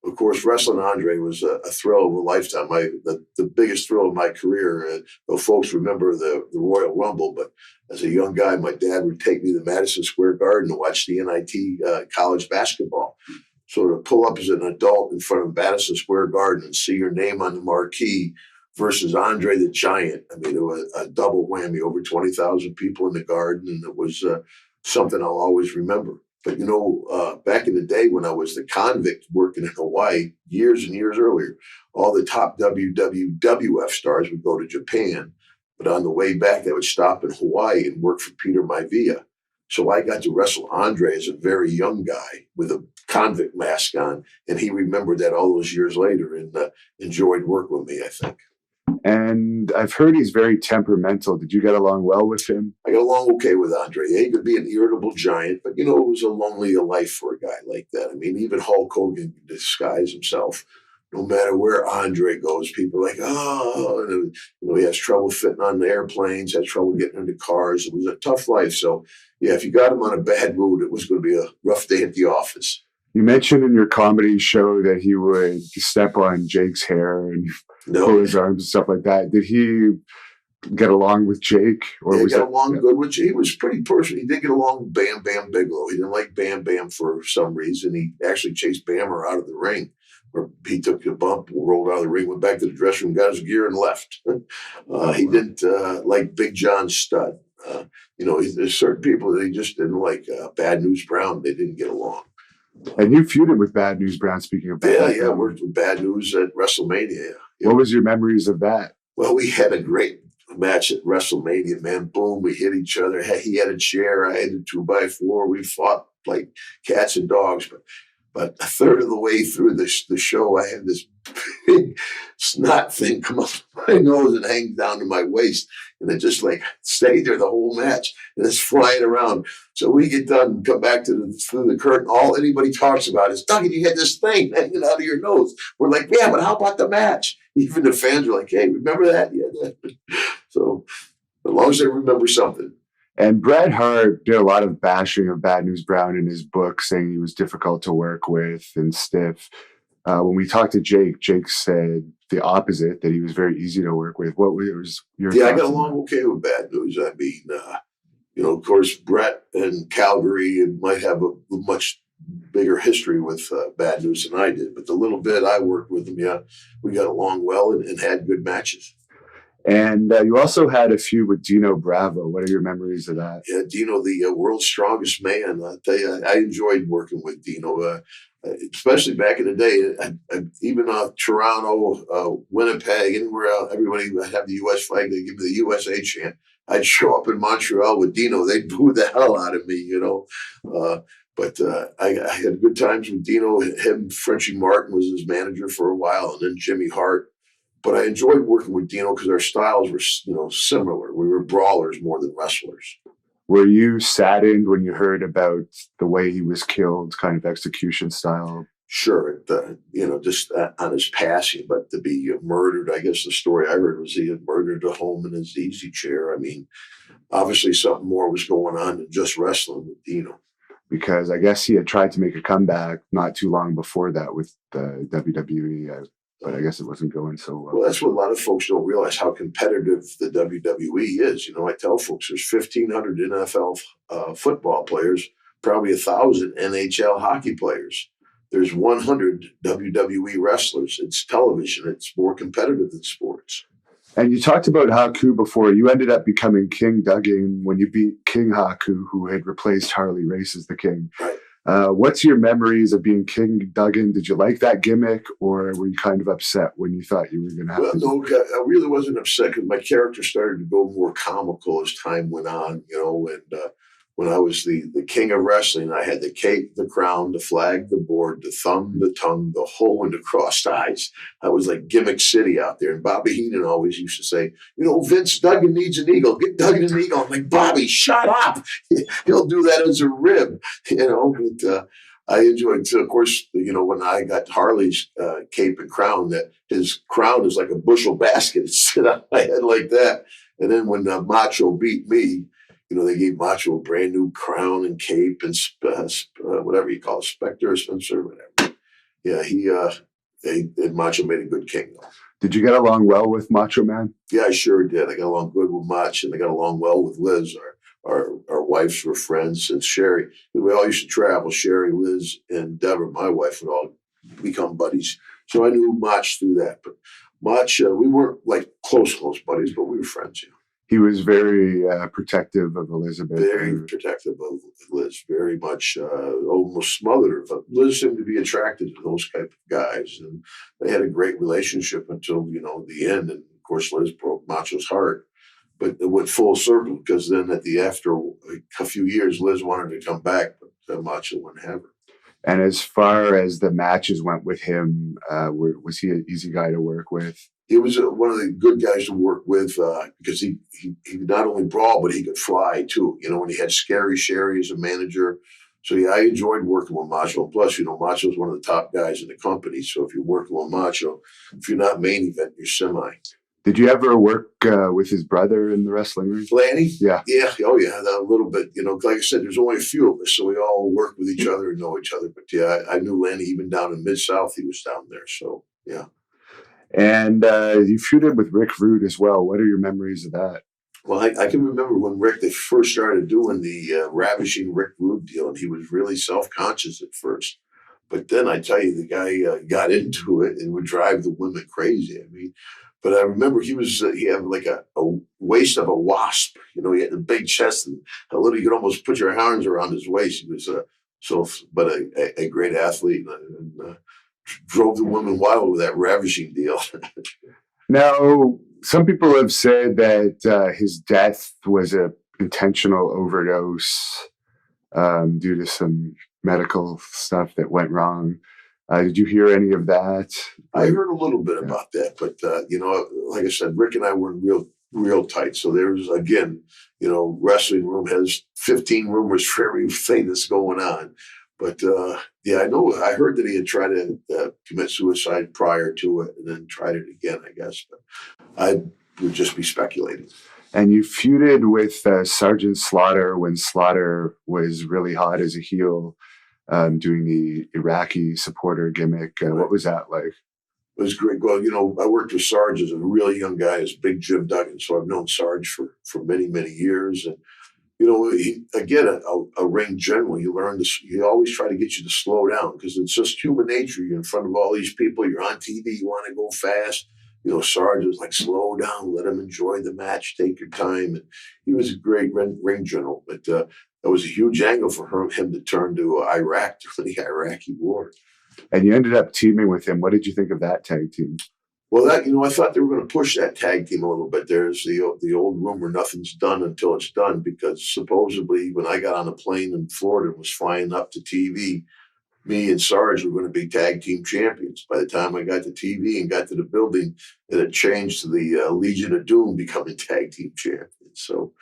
Of course, wrestling Andre was a thrill of a lifetime. The biggest thrill of my career. Though folks remember the Royal Rumble, but as a young guy, my dad would take me to Madison Square Garden to watch the NIT college basketball. So to pull up as an adult in front of Madison Square Garden and see your name on the marquee versus Andre the Giant, I mean, it was a double whammy, over 20,000 people in the Garden, and it was something I'll always remember. But, back in the day when I was the convict working in Hawaii years and years earlier, all the top WWF stars would go to Japan. But on the way back, they would stop in Hawaii and work for Peter Maivia. So I got to wrestle Andre as a very young guy with a convict mask on. And he remembered that all those years later and enjoyed working with me, I think. And I've heard he's very temperamental. Did you get along well with him? I got along okay with Andre. He could be an irritable giant, but, it was a lonely life for a guy like that. I mean, even Hulk Hogan could disguise himself. No matter where Andre goes, people are like, oh, and, he has trouble fitting on the airplanes, has trouble getting into cars. It was a tough life. So, yeah, if you got him on a bad mood, it was going to be a rough day at the office. You mentioned in your comedy show that he would step on Jake's hair and pull his arms and stuff like that. Did he get along with Jake? Or he got along good with Jake. He was pretty personal. He did get along with Bam Bam Bigelow. He didn't like Bam Bam for some reason. He actually chased Bammer out of the ring. Or he took a bump, rolled out of the ring, went back to the dressing room, got his gear, and left. He didn't like Big John Studd. There's certain people that he just didn't like. Bad News Brown, they didn't get along. And you feuded with Bad News Brown, speaking of Bad News. Yeah, I worked with Bad News at WrestleMania. Yeah. What was your memories of that? Well, we had a great match at WrestleMania, man. Boom, we hit each other. He had a chair, I had a 2x4. We fought like cats and dogs. But a third of the way through the show, I had this big snot thing come up my nose and hang down to my waist. And it just stayed there the whole match. And it's flying around. So we get done and come back through the curtain. All anybody talks about is, Duggan, you had this thing hanging out of your nose. We're like, yeah, but how about the match? Even the fans are like, hey, remember that? Yeah. So as long as they remember something. And Bret Hart did a lot of bashing of Bad News Brown in his book, saying he was difficult to work with and stiff. When we talked to Jake, Jake said the opposite, that he was very easy to work with. What was your thoughts? I got along okay with Bad News. I mean, of course, Bret and Calgary might have a much bigger history with Bad News than I did. But the little bit I worked with him, yeah, we got along well and had good matches. And you also had a feud with Dino Bravo. What are your memories of that? Yeah, Dino, the world's strongest man. I tell you, I enjoyed working with Dino, especially back in the day. Even Toronto, Winnipeg, anywhere else, everybody would have the U.S. flag. They give me the USA chant. I'd show up in Montreal with Dino. They'd boo the hell out of me, But I had good times with Dino. Him, Frenchie Martin was his manager for a while, and then Jimmy Hart. But I enjoyed working with Dino because our styles were, similar. We were brawlers more than wrestlers. Were you saddened when you heard about the way he was killed, kind of execution style? Sure, just on his passing, but to be murdered, I guess the story I heard was he had murdered at home in his easy chair. I mean, obviously something more was going on than just wrestling with Dino. Because I guess he had tried to make a comeback not too long before that with the WWE. But I guess it wasn't going so well. Well, that's what a lot of folks don't realize, how competitive the WWE is. I tell folks there's 1,500 NFL football players, probably 1,000 NHL hockey players. There's 100 WWE wrestlers. It's television. It's more competitive than sports. And you talked about Haku before. You ended up becoming King Duggan when you beat King Haku, who had replaced Harley Race as the king. Right. What's your memories of being King Duggan? Did you like that gimmick, or were you kind of upset when you thought you were going to have to? No, I really wasn't upset because my character started to go more comical as time went on, and when I was the king of wrestling, I had the cape, the crown, the flag, the board, the thumb, the tongue, the hole, and the crossed eyes. I was like Gimmick City out there. And Bobby Heenan always used to say, Vince Duggan needs an eagle. Get Duggan an eagle. I'm like, Bobby, shut up. He'll do that as a rib, But I enjoyed, of course, when I got Harley's cape and crown, that his crown is like a bushel basket. It's sit on my head like that. And then when Macho beat me, they gave Macho a brand new crown and cape and whatever you call it, Spectre or Spencer, whatever. Yeah, and Macho made a good king, though. Did you get along well with Macho Man? Yeah, I sure did. I got along good with Mach, and I got along well with Liz. Our wives were friends, and Sherry. We all used to travel. Sherry, Liz, and Deborah, my wife, would all become buddies. So I knew Mach through that. But Mach, we weren't like close buddies, but we were friends. Yeah. He was very protective of Elizabeth. Very protective of Liz, very much almost smothered her. But Liz seemed to be attracted to those type of guys, and they had a great relationship until the end. And of course, Liz broke Macho's heart, but it went full circle because then after a few years, Liz wanted to come back, but Macho wouldn't have her. And as far as the matches went with him, was he an easy guy to work with? He was one of the good guys to work with because he not only brawl, but he could fly too. When he had Scary Sherry as a manager. So yeah, I enjoyed working with Macho. Plus, Macho's one of the top guys in the company. So if you're working with Macho, if you're not main event, you're semi. Did you ever work with his brother in the wrestling ring? Lanny? Yeah. Yeah. Oh, yeah. A little bit. Like I said, there's only a few of us, so we all work with each other and know each other. But yeah, I knew Lanny even down in Mid-South. He was down there. So, yeah. And you feuded with Rick Rude as well. What are your memories of that? Well, I can remember when they first started doing the Ravishing Rick Rude deal, and he was really self-conscious at first. But then I tell you, the guy got into it and would drive the women crazy. But I remember he had like a waist of a wasp. He had a big chest and a little, you could almost put your arms around his waist. He was but a great athlete and drove the women wild with that Ravishing deal. Now, some people have said that his death was an intentional overdose due to some medical stuff that went wrong. Did you hear any of that? I heard a little bit about that, but like I said, Rick and I were real tight. So there's again, wrestling room has 15 rumors for everything that's going on. But yeah, I heard that he had tried to commit suicide prior to it, and then tried it again, I guess. But I would just be speculating. And you feuded with Sergeant Slaughter when Slaughter was really hot as a heel. Doing the Iraqi supporter gimmick. What was that like? It was great. Well, I worked with Sarge as a really young guy, as Big Jim Duggan. So I've known Sarge for many, many years. And, again, a ring general, you learn this, he always try to get you to slow down because it's just human nature. You're in front of all these people, you're on TV, you want to go fast. Sarge was like, slow down, let him enjoy the match, take your time. And he was a great ring general. But that was a huge angle for him to turn to Iraq during the Iraqi war. And you ended up teaming with him. What did you think of that tag team? Well, I thought they were going to push that tag team a little bit. There's the old rumor, nothing's done until it's done, because supposedly when I got on a plane in Florida and was flying up to TV, me and Sarge were going to be tag team champions. By the time I got to TV and got to the building, it had changed to the Legion of Doom becoming tag team champions. So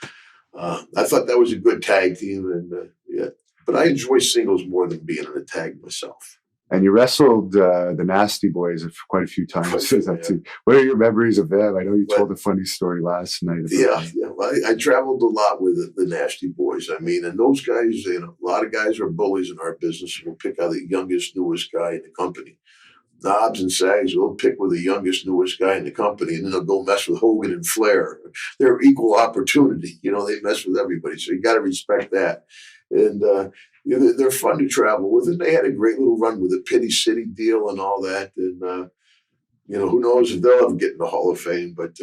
I thought that was a good tag team. And yeah, but I enjoy singles more than being in a tag myself. And you wrestled the Nasty Boys quite a few times. Yeah. What are your memories of them? I know you told a funny story last night. Yeah. Well, I traveled a lot with the Nasty Boys. And those guys, a lot of guys are bullies in our business. We'll pick out the youngest, newest guy in the company. Knobs and Sags, they'll pick with the youngest, newest guy in the company, and then they'll go mess with Hogan and Flair. They're equal opportunity. They mess with everybody. So you got to respect that. And they're fun to travel with, and they had a great little run with the Pity City deal and all that. And who knows if they'll ever get in the Hall of Fame? But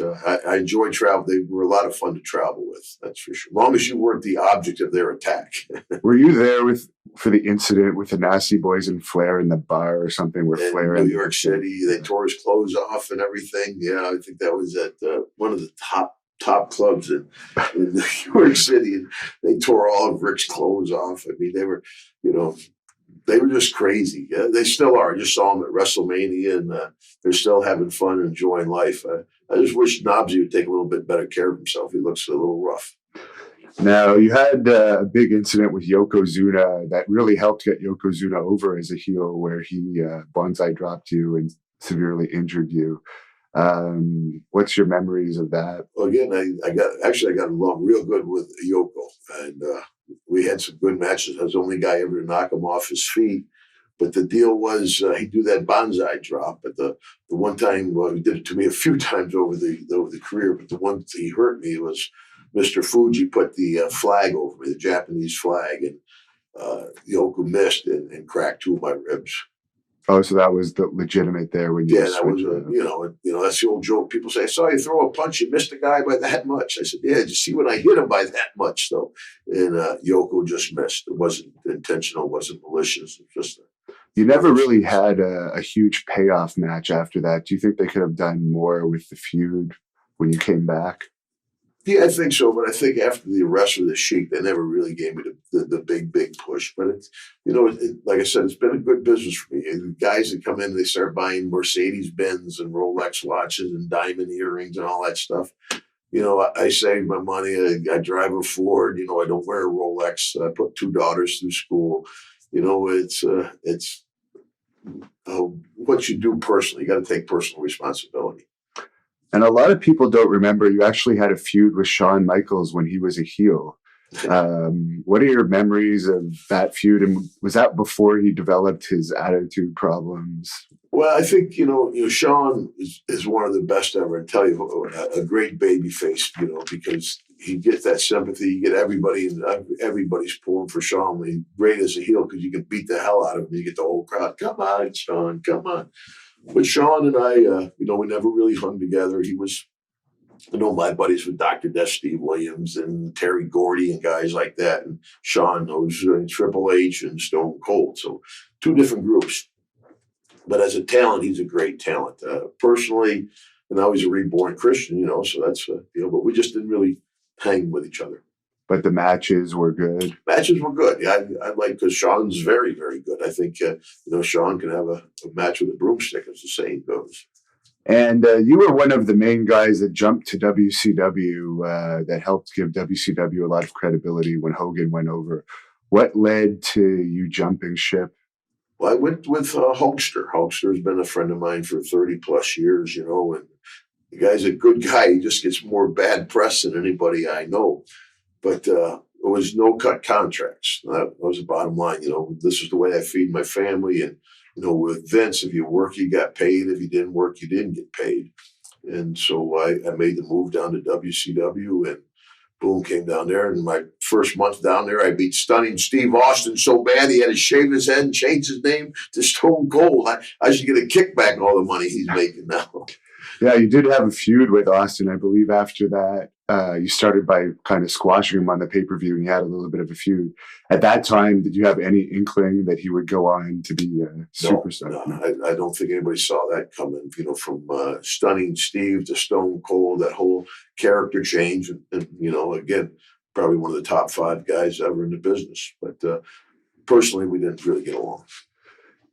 I enjoyed travel. They were a lot of fun to travel with. That's for sure. As long as you weren't the object of their attack. Were you there for the incident with the Nasty Boys and Flair in the bar or something? Where in Flair New York City, they tore his clothes off and everything. Yeah, I think that was at one of the top clubs in New York City, and they tore all of Rick's clothes off. They were, they were just crazy. Yeah, they still are. I just saw them at WrestleMania, and they're still having fun and enjoying life. I just wish Knobsy would take a little bit better care of himself. He looks a little rough. Now, you had a big incident with Yokozuna that really helped get Yokozuna over as a heel, where he bonsai dropped you and severely injured you. What's your memories of that? Well, again, I got along real good with Yoko, and we had some good matches. I was the only guy ever to knock him off his feet. But the deal was he'd do that bonsai drop. But the one time, well, he did it to me a few times over the career. But the one he hurt me was Mr. Fuji put the flag over me, the Japanese flag, and Yoko missed and cracked two of my ribs. Oh, so that was the legitimate there when you that was that's the old joke. People say, "I saw you throw a punch, you missed a guy by that much." I said, "Yeah, did you see when I hit him by that much though?" And Yoko just missed. It wasn't intentional, it wasn't malicious. It was just you never really had a huge payoff match after that. Do you think they could have done more with the feud when you came back? Yeah, I think so. But I think after the arrest of the Sheik, they never really gave me the big push. But it's, like I said, it's been a good business for me. And the guys that come in, they start buying Mercedes Benz and Rolex watches and diamond earrings and all that stuff. I save my money. I drive a Ford. I don't wear a Rolex. I put two daughters through school. It's what you do personally. You got to take personal responsibility. And a lot of people don't remember you actually had a feud with Shawn Michaels when he was a heel. What are your memories of that feud? And was that before he developed his attitude problems? Well, I think, Shawn is one of the best ever. And tell you, a great baby face, because he gets that sympathy. You get everybody, and everybody's pulling for Shawn. He's great as a heel because you can beat the hell out of him. You get the whole crowd, come on, Shawn, come on. But Shawn and I, we never really hung together. He was, my buddies with Dr. Death, Steve Williams and Terry Gordy and guys like that. And Shawn knows Triple H and Stone Cold. So two different groups. But as a talent, he's a great talent. Personally, and now he's a reborn Christian, so that's, but we just didn't really hang with each other. But the matches were good. Matches were good. Yeah, I like, because Shawn's very, very good. I think, Shawn can have a match with a broomstick, as the saying goes. And you were one of the main guys that jumped to WCW that helped give WCW a lot of credibility when Hogan went over. What led to you jumping ship? Well, I went with Hulkster. Hulkster's been a friend of mine for 30 plus years, and the guy's a good guy. He just gets more bad press than anybody I know. But there was no cut contracts. That was the bottom line. This is the way I feed my family. And, with Vince, if you work, you got paid. If you didn't work, you didn't get paid. And so I made the move down to WCW, and boom, came down there. And my first month down there, I beat Stunning Steve Austin so bad he had to shave his head and change his name to Stone Cold. I should get a kickback on all the money he's making now. Yeah, you did have a feud with Austin, I believe, after that. You started by kind of squashing him on the pay-per-view, and you had a little bit of a feud. At that time, did you have any inkling that he would go on to be a superstar? No, I don't think anybody saw that coming. From Stunning Steve to Stone Cold, that whole character change. And again, probably one of the top 5 guys ever in the business. But personally, we didn't really get along.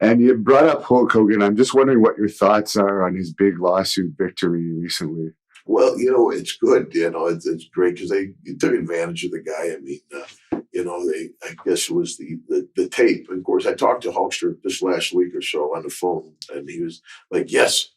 And you brought up Hulk Hogan. I'm just wondering what your thoughts are on his big lawsuit victory recently. Well, it's good. It's great because they took advantage of the guy. I mean, I guess it was the tape. And of course, I talked to Hulkster this last week or so on the phone, and he was like, "Yes,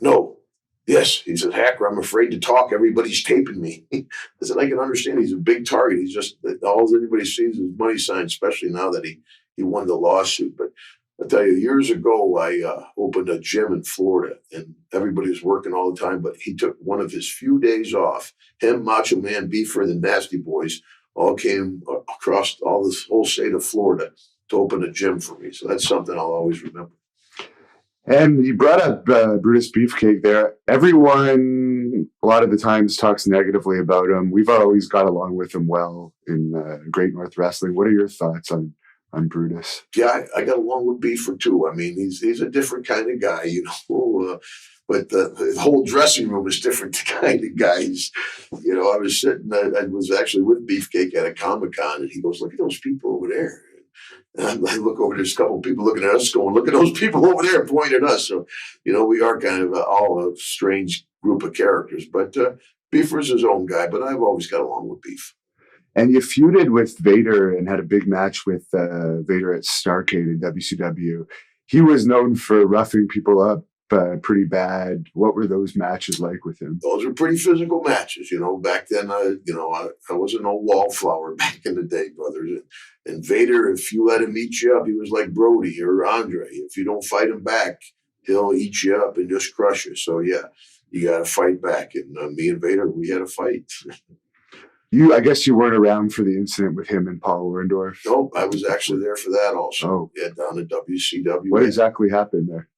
no, yes." He said, "Hacker, I'm afraid to talk. Everybody's taping me." I said, "I can understand. He's a big target. He's just all anybody sees is money signs, especially now that he won the lawsuit." But I'll tell you, years ago, I opened a gym in Florida, and everybody was working all the time, but he took one of his few days off. Him, Macho Man, Beefer, and the Nasty Boys all came across all this whole state of Florida to open a gym for me. So that's something I'll always remember. And you brought up Brutus Beefcake there. Everyone, a lot of the times, talks negatively about him. We've always got along with him well in Great North Wrestling. What are your thoughts on Brutus? Yeah, I got along with Beefer too. I mean, he's a different kind of guy, but the whole dressing room is different kind of guys. I was sitting, I was actually with Beefcake at a Comic-Con, and he goes, "Look at those people over there." And I look over, there's a couple of people looking at us going, "Look at those people over there," pointing at us. So, we are kind of all a strange group of characters. But Beefer's his own guy, but I've always got along with Beef. And you feuded with Vader and had a big match with Vader at Starrcade in WCW. He was known for roughing people up pretty bad. What were those matches like with him? Those were pretty physical matches, back then. I wasn't no wallflower back in the day, brothers. And Vader, if you let him eat you up, he was like Brody or Andre. If you don't fight him back, he'll eat you up and just crush you. So yeah, you got to fight back. And me and Vader, we had a fight. I guess you weren't around for the incident with him and Paul Orndorff. Nope, I was actually there for that also. Oh. Yeah, down at WCW. What exactly happened there?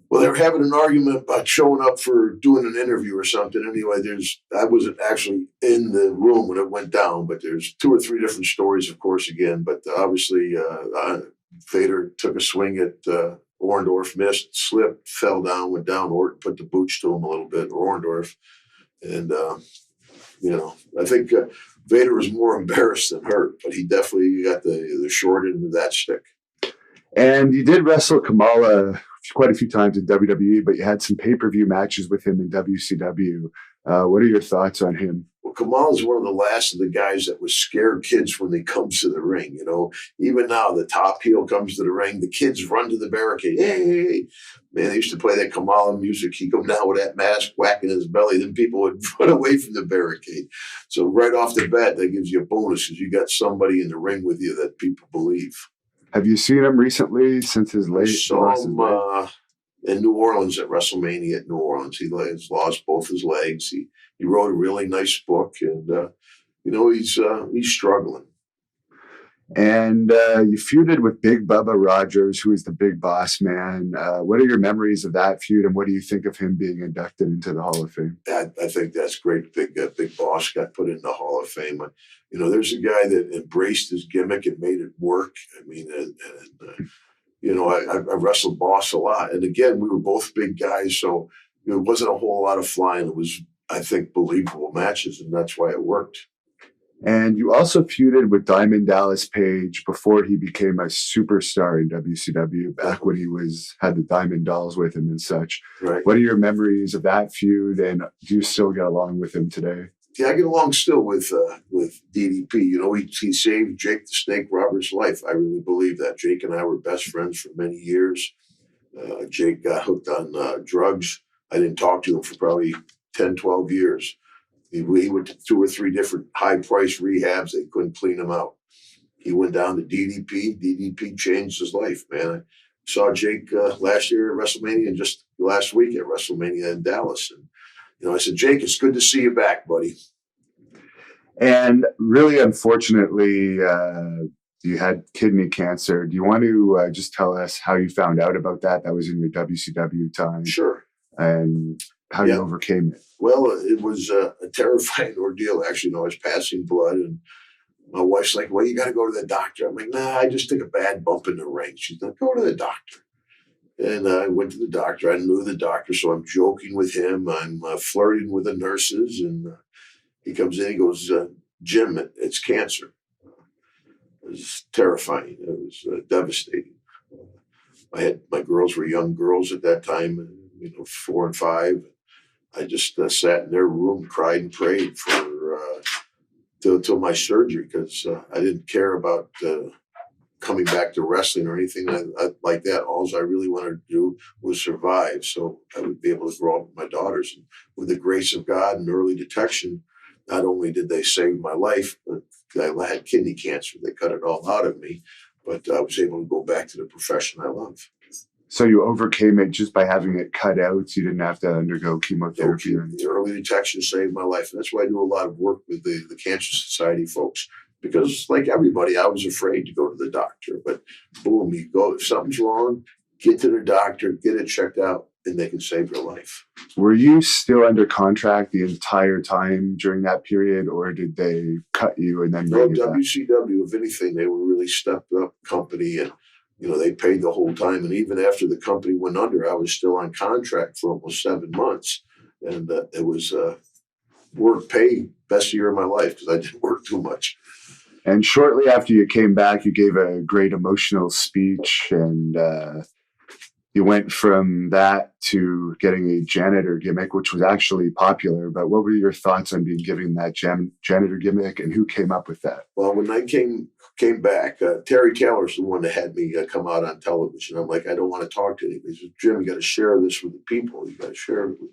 Well, they were having an argument about showing up for doing an interview or something. Anyway, I wasn't actually in the room when it went down, but there's 2 or 3 different stories, of course, again. But obviously, Vader took a swing at Orndorff, missed, slipped, fell down, went down. Orton put the boots to him a little bit, or Orndorff. And, I think Vader was more embarrassed than hurt, but he definitely got the short end of that stick. And you did wrestle Kamala quite a few times in WWE, but you had some pay-per-view matches with him in WCW. What are your thoughts on him? Well, Kamala's one of the last of the guys that was scared kids when they comes to the ring. Even now, the top heel comes to the ring, the kids run to the barricade. Hey. Man, they used to play that Kamala music. He'd come down with that mask, whacking his belly. Then people would run away from the barricade. So right off the bat, that gives you a bonus because you got somebody in the ring with you that people believe. Have you seen him recently since his late? I saw him in New Orleans at WrestleMania at New Orleans. He has lost both his legs. He wrote a really nice book, and he's struggling. And you feuded with Big Bubba Rogers, who is the big boss man. What are your memories of that feud, and what do you think of him being inducted into the Hall of Fame? I think that's great. Big Boss got put in the Hall of Fame. There's a guy that embraced his gimmick and made it work. I mean, I wrestled Boss a lot. And again, we were both big guys, so it wasn't a whole lot of flying. It was, I think, believable matches, and that's why it worked. And you also feuded with Diamond Dallas Page before he became a superstar in WCW, back when he had the Diamond Dolls with him and such. Right. What are your memories of that feud, and do you still get along with him today? Yeah, I get along still with DDP. He saved Jake the Snake Roberts' life. I really believe that. Jake and I were best friends for many years. Jake got hooked on drugs. I didn't talk to him for probably 10, 12 years. He went to 2 or 3 different high-priced rehabs. They couldn't clean him out. He went down to DDP. DDP changed his life, man. I saw Jake last year at WrestleMania and just last week at WrestleMania in Dallas. And, I said, Jake, it's good to see you back, buddy. And really, unfortunately, you had kidney cancer. Do you want to just tell us how you found out about that? That was in your WCW time. Sure. And how you overcame it. Well, it was a terrifying ordeal, actually. I was passing blood, and my wife's like, well, you got to go to the doctor. I'm like, nah, I just took a bad bump in the ring. She's like, go to the doctor. And I went to the doctor. I knew the doctor, so I'm joking with him. I'm flirting with the nurses, and he comes in. He goes, Jim, it's cancer. It was terrifying. It was devastating. My girls were young girls at that time, 4 and 5. I just sat in their room, cried and prayed for till my surgery, because I didn't care about coming back to wrestling or anything like that. All I really wanted to do was survive, so I would be able to grow up with my daughters. And with the grace of God and early detection, not only did they save my life, but I had kidney cancer. They cut it all out of me, but I was able to go back to the profession I love. So you overcame it just by having it cut out, so you didn't have to undergo chemotherapy? The early detection saved my life. And that's why I do a lot of work with the Cancer Society folks, because like everybody, I was afraid to go to the doctor. But boom, you go, if something's wrong, get to the doctor, get it checked out, and they can save your life. Were you still under contract the entire time during that period, or did they cut you and then bring you back? WCW, if anything, they were really stepped up company, and they paid the whole time. And even after the company went under, I was still on contract for almost 7 months. And it was work pay, best year of my life, because I didn't work too much. And shortly after you came back, you gave a great emotional speech. And you went from that to getting a janitor gimmick, which was actually popular. But what were your thoughts on being given that janitor gimmick, and who came up with that? Well, when I came back, Terry Taylor's the one that had me come out on television. I'm like, I don't want to talk to anybody. He said, Jim, you got to share this with the people. You got to share it with.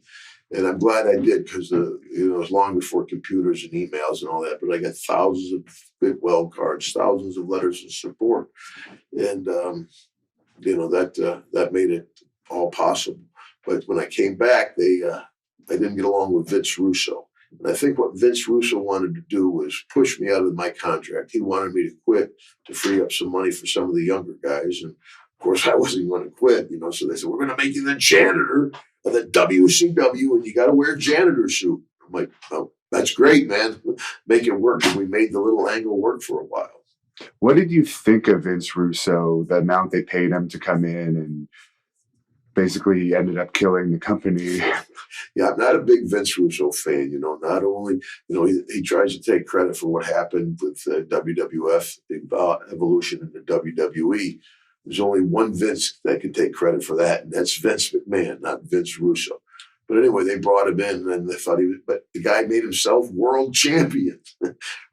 And I'm glad I did, because it was long before computers and emails and all that. But I got thousands of big well cards, thousands of letters of support, and that made it all possible. But when I came back, I didn't get along with Vince Russo. And I think what Vince Russo wanted to do was push me out of my contract. He wanted me to quit to free up some money for some of the younger guys. And of course, I wasn't going to quit, So they said, we're going to make you the janitor of the WCW, and you got to wear a janitor suit. I'm like, oh, that's great, man. Make it work. And we made the little angle work for a while. What did you think of Vince Russo, the amount they paid him to come in and basically ended up killing the company? Yeah, I'm not a big Vince Russo fan. Not only, he tries to take credit for what happened with WWF, the evolution in the WWE. There's only one Vince that can take credit for that, and that's Vince McMahon, not Vince Russo. But anyway, they brought him in, and they thought but the guy made himself world champion.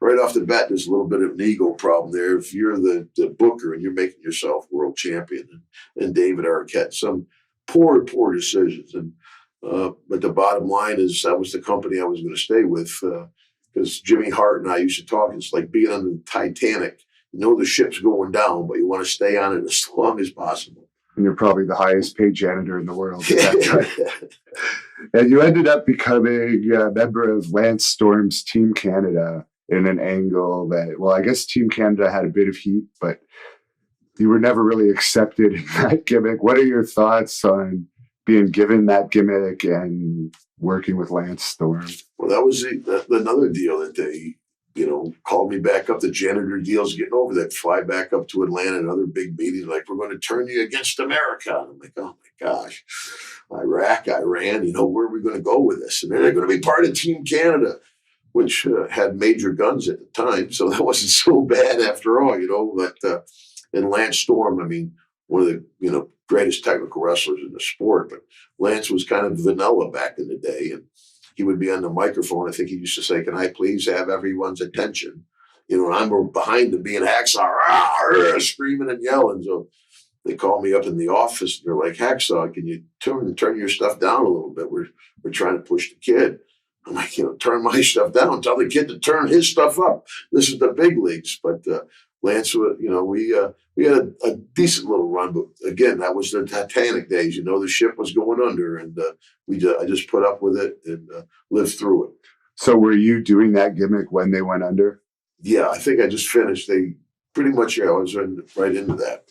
Right off the bat, there's a little bit of an ego problem there. If you're the booker and you're making yourself world champion, and David Arquette, some poor decisions. But the bottom line is that was the company I was going to stay with, because Jimmy Hart and I used to talk. It's like being on the Titanic. The ship's going down, but you want to stay on it as long as possible. And you're probably the highest paid janitor in the world at that time. And you ended up becoming a member of Lance Storm's Team Canada in an angle that, well, I guess Team Canada had a bit of heat, but you were never really accepted in that gimmick. What are your thoughts on being given that gimmick and working with Lance Storm? Well, that was another deal that they, called me back up. The janitor deal's getting over that. Fly back up to Atlanta, another big meeting. Like, we're going to turn you against America. And I'm like, oh my gosh, Iraq, Iran, where are we going to go with this? And they're going to be part of Team Canada, which had major guns at the time. So that wasn't so bad after all, But and Lance Storm, one of the, greatest technical wrestlers in the sport. But Lance was kind of vanilla back in the day. And he would be on the microphone. I think he used to say, can I please have everyone's attention? And I'm behind him being Hacksaw, screaming and yelling. So they call me up in the office. And they're like, Hacksaw, can you turn your stuff down a little bit? We're trying to push the kid. I'm like, turn my stuff down. Tell the kid to turn his stuff up. This is the big leagues. But Lance, we had a decent little run. But again, that was the Titanic days. The ship was going under, and I just put up with it and lived through it. So were you doing that gimmick when they went under? Yeah, I think I just finished. They pretty much, I was right into that.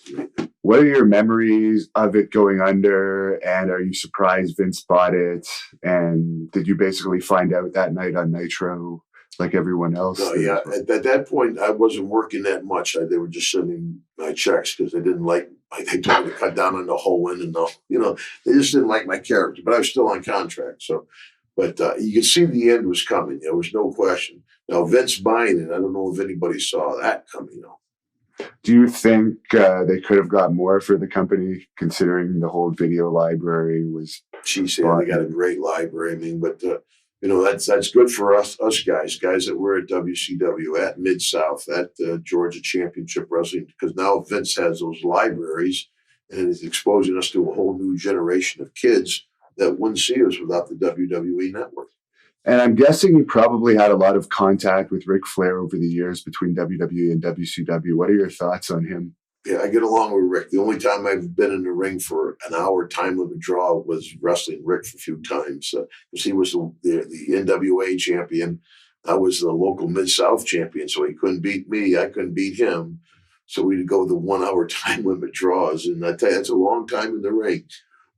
What are your memories of it going under, and are you surprised Vince bought it? And did you basically find out that night on Nitro like everyone else? No, yeah. At that point, I wasn't working that much. They were just sending my checks because they didn't like. They told me to cut down on the Hogan, and they just didn't like my character. But I was still on contract, so. But you could see the end was coming. There was no question. Now Vince buying it, I don't know if anybody saw that coming. Do you think they could have got more for the company, considering the whole video library was? Geez, yeah, they got a great library. But that's good for us guys that were at WCW, at Mid-South, at Georgia Championship Wrestling, because now Vince has those libraries and is exposing us to a whole new generation of kids that wouldn't see us without the WWE network. And I'm guessing you probably had a lot of contact with Ric Flair over the years between WWE and WCW. What are your thoughts on him? Yeah, I get along with Rick. The only time I've been in the ring for an hour time limit draw was wrestling Rick for a few times. Because he was the NWA champion. I was the local Mid-South champion, so he couldn't beat me. I couldn't beat him. So we'd go the 1 hour time limit draws. And I tell you, that's a long time in the ring.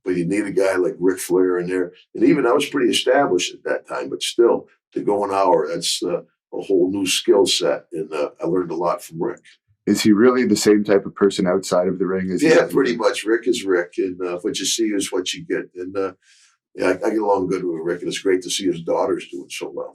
But you need a guy like Ric Flair in there. And even I was pretty established at that time, but still, to go an hour, that's a whole new skill set. And I learned a lot from Rick. Is he really the same type of person outside of the ring? Yeah, pretty much. Rick is Rick. And what you see is what you get. And I get along good with Rick. And it's great to see his daughters doing so well.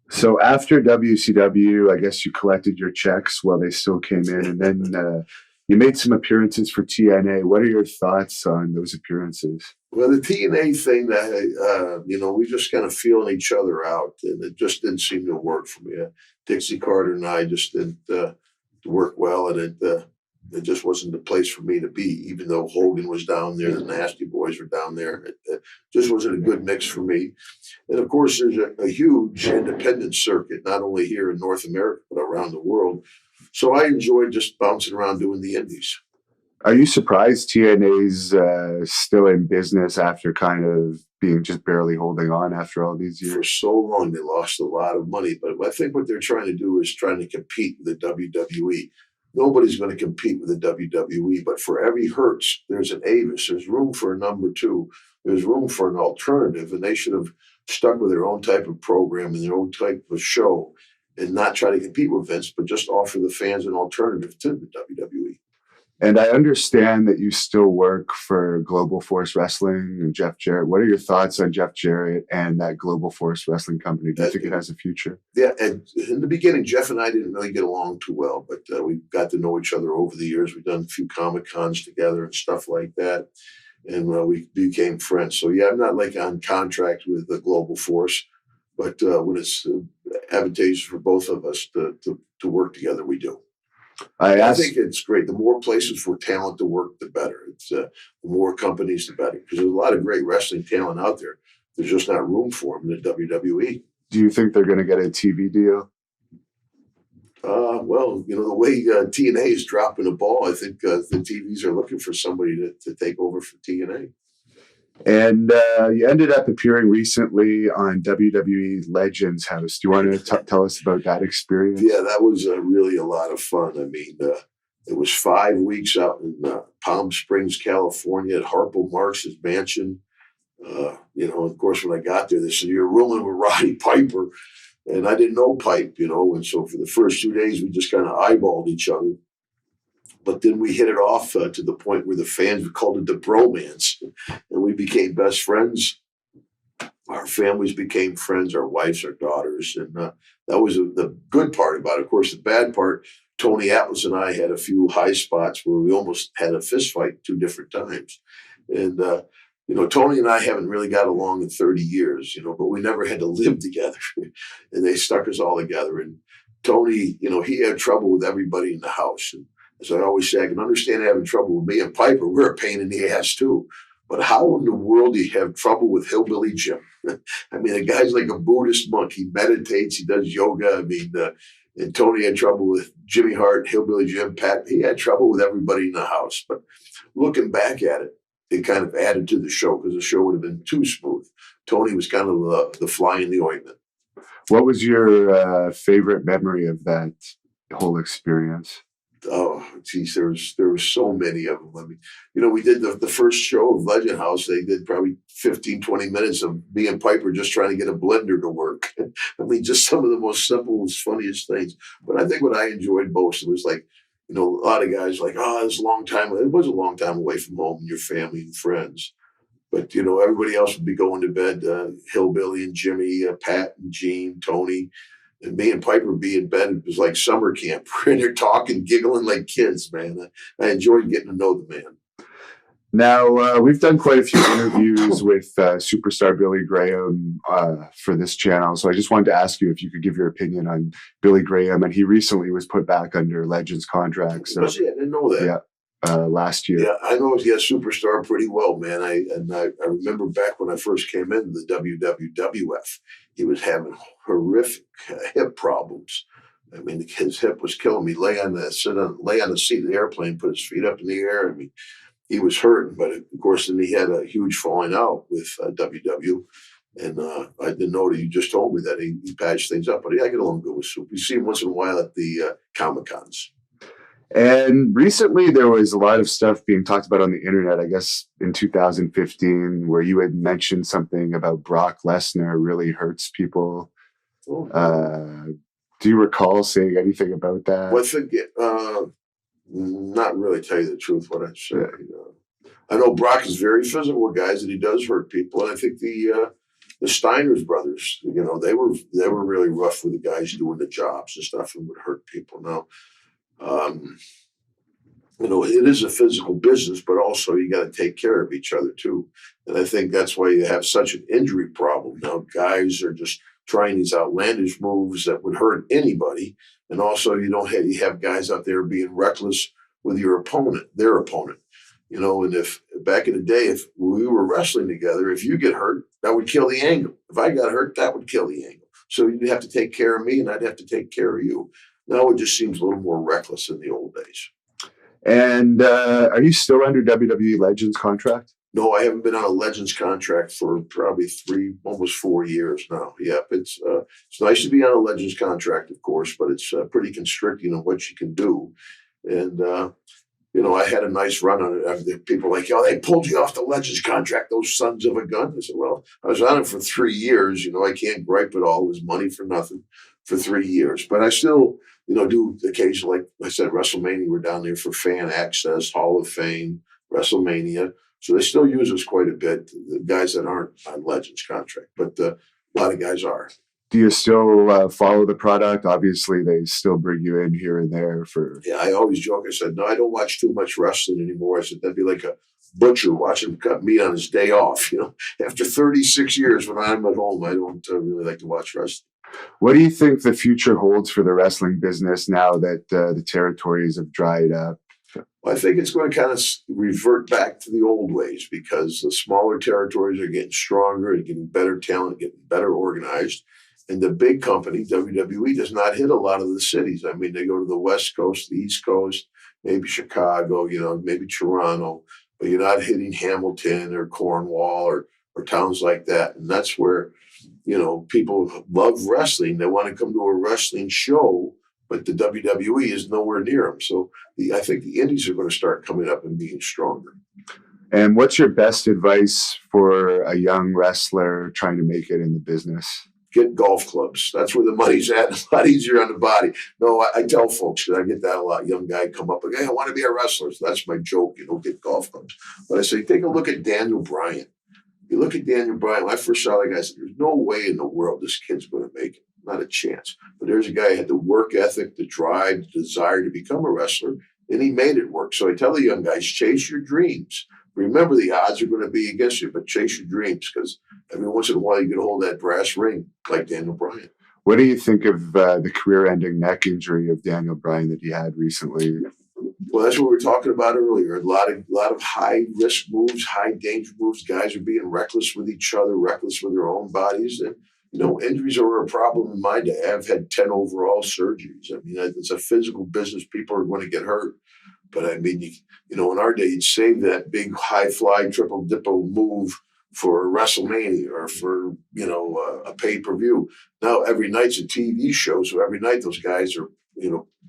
So after WCW, I guess you collected your checks while they still came in. And then You made some appearances for TNA. What are your thoughts on those appearances? Well, the TNA thing that we just kind of feeling each other out, and it just didn't seem to work for me. Dixie Carter and I just didn't work well, and it just wasn't the place for me to be. Even though Hogan was down there, the Nasty Boys were down there, it just wasn't a good mix for me. And of course, there's a huge independent circuit, not only here in North America but around the world. So I enjoyed just bouncing around doing the indies. Are you surprised TNA's still in business after kind of being just barely holding on after all these years? For so long, they lost a lot of money. But I think what they're trying to do is trying to compete with the WWE. Nobody's going to compete with the WWE, but for every Hertz, there's an Avis. There's room for a number two. There's room for an alternative, and they should have stuck with their own type of program and their own type of show and not try to compete with Vince, but just offer the fans an alternative to the WWE. And I understand that you still work for Global Force Wrestling and Jeff Jarrett. What are your thoughts on Jeff Jarrett and that Global Force Wrestling company? Do you think it has a future? Yeah, and in the beginning, Jeff and I didn't really get along too well, but we got to know each other over the years. We've done a few Comic-Cons together and stuff like that, and we became friends. So, yeah, I'm not like on contract with the Global Force, but when it's advantageous for both of us to work together, we do. I think it's great. The more places for talent to work, the better. It's the more companies, the better. Because there's a lot of great wrestling talent out there. There's just not room for them in the WWE. Do you think they're going to get a TV deal? Well, the way TNA is dropping the ball, I think the TVs are looking for somebody to take over for TNA. And you ended up appearing recently on WWE Legends House. Do you want to tell us about that experience? Yeah, that was really a lot of fun. I mean, it was 5 weeks out in Palm Springs, California at Harpo Marx's mansion. Of course, when I got there, they said, "You're rooming with Roddy Piper." And I didn't know Pipe, and so for the first 2 days, we just kind of eyeballed each other. But then we hit it off to the point where the fans called it the bromance, and we became best friends. Our families became friends, our wives, our daughters, and that was the good part about it. Of course, the bad part, Tony Atlas and I had a few high spots where we almost had a fist fight 2 different times. And, Tony and I haven't really got along in 30 years, but we never had to live together, and they stuck us all together. And Tony, he had trouble with everybody in the house. And as I always say, I can understand having trouble with me and Piper. We're a pain in the ass too. But how in the world do you have trouble with Hillbilly Jim? I mean, the guy's like a Buddhist monk. He meditates. He does yoga. I mean, and Tony had trouble with Jimmy Hart, Hillbilly Jim, Pat. He had trouble with everybody in the house. But looking back at it, it kind of added to the show because the show would have been too smooth. Tony was kind of the fly in the ointment. What was your favorite memory of that whole experience? Oh, geez, there was so many of them. I mean, we did the first show of Legend House. They did probably 15, 20 minutes of me and Piper just trying to get a blender to work. I mean, just some of the most simple, funniest things. But I think what I enjoyed most was like, a lot of guys like, oh, it's a long time. It was a long time away from home and your family and friends. But, everybody else would be going to bed, Hillbilly and Jimmy, Pat and Gene, Tony. And me and Piper would be in bed. It was like summer camp. We're in there talking, giggling like kids, man. I enjoyed getting to know the man. Now, we've done quite a few interviews with superstar Billy Graham for this channel. So I just wanted to ask you if you could give your opinion on Billy Graham. And he recently was put back under Legends Contract. So, I didn't know that. Yeah. Last year. Yeah, I know Superstar pretty well, man. I remember back when I first came into the WWF, he was having horrific hip problems. I mean, his hip was killing me. Lay on the seat of the airplane, put his feet up in the air. I mean, he was hurting, but of course, then he had a huge falling out with WW. And I didn't know that. You just told me that he patched things up. But I get along good with Super. You see him once in a while at the Comic-Cons. And recently there was a lot of stuff being talked about on the internet, I guess in 2015, where you had mentioned something about Brock Lesnar really hurts people. Do you recall saying anything about that? Well, I think, not really, tell you the truth, what I'd say. I know Brock is very physical with guys, and he does hurt people. And I think the Steiners brothers, they were really rough with the guys doing the jobs and stuff and would hurt people. Now, it is a physical business, but also you got to take care of each other too. And I think that's why you have such an injury problem now. Guys are just trying these outlandish moves that would hurt anybody, and also you have guys out there being reckless with their opponent. And if back in the day, if we were wrestling together, if you get hurt, that would kill the angle. If I got hurt, that would kill the angle. So you'd have to take care of me, and I'd have to take care of you. Now it just seems a little more reckless than the old days. And are you still under WWE Legends contract? No, I haven't been on a Legends contract for probably almost 4 years now. Yeah, it's nice to be on a Legends contract, of course, but it's pretty constricting on what you can do. And I had a nice run on it. People were like, they pulled you off the Legends contract, those sons of a gun. I said, well, I was on it for 3 years. I can't gripe at all. It was money for nothing for 3 years. But I still, do occasionally, like I said, WrestleMania, we're down there for fan access, Hall of Fame, WrestleMania. So they still use us quite a bit, the guys that aren't on Legends contract. But a lot of guys are. Do you still follow the product? Obviously, they still bring you in here and there for... Yeah, I always joke. I said, no, I don't watch too much wrestling anymore. I said, that'd be like a butcher watching him cut meat on his day off. After 36 years when I'm at home, I don't really like to watch wrestling. What do you think the future holds for the wrestling business now that the territories have dried up? Well, I think it's going to kind of revert back to the old ways because the smaller territories are getting stronger and getting better talent, getting better organized. And the big company, WWE, does not hit a lot of the cities. I mean, they go to the West Coast, the East Coast, maybe Chicago, maybe Toronto, but you're not hitting Hamilton or Cornwall or towns like that. And that's where, people love wrestling. They want to come to a wrestling show, but the WWE is nowhere near them. So I think the indies are going to start coming up and being stronger. And what's your best advice for a young wrestler trying to make it in the business? Get golf clubs. That's where the money's at. It's a lot easier on the body. No, I tell folks, because I get that a lot. Young guy come up like, hey, I want to be a wrestler. So that's my joke. Get golf clubs. But I say, take a look at Daniel Bryan. You look at Daniel Bryan. When I first saw that guy, I said, there's no way in the world this kid's going to make it. Not a chance. But there's a guy who had the work ethic, the drive, the desire to become a wrestler, and he made it work. So I tell the young guys, chase your dreams. Remember, the odds are going to be against you, but chase your dreams because every once in a while you get a hold of that brass ring like Daniel Bryan. What do you think of the career-ending neck injury of Daniel Bryan that he had recently? Well, that's what we were talking about earlier. A lot of high-risk moves, high-danger moves. Guys are being reckless with each other, reckless with their own bodies. And, injuries are a problem in my day. I've had 10 overall surgeries. I mean, it's a physical business. People are going to get hurt. But I mean, in our day, you'd save that big high-fly, triple-dipple move for WrestleMania or for, a pay-per-view. Now every night's a TV show. So every night those guys are,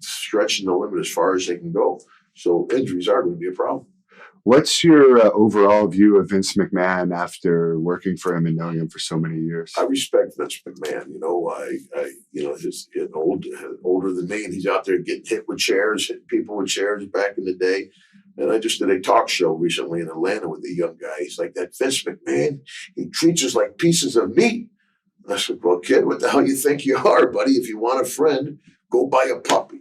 stretching the limit as far as they can go. So injuries are going to be a problem. What's your overall view of Vince McMahon after working for him and knowing him for so many years? I respect Vince McMahon. He's older than me, and he's out there getting hit with chairs, hitting people with chairs back in the day. And I just did a talk show recently in Atlanta with a young guy. He's like, that Vince McMahon, he treats us like pieces of meat. I said, well, kid, what the hell you think you are, buddy? If you want a friend, go buy a puppy.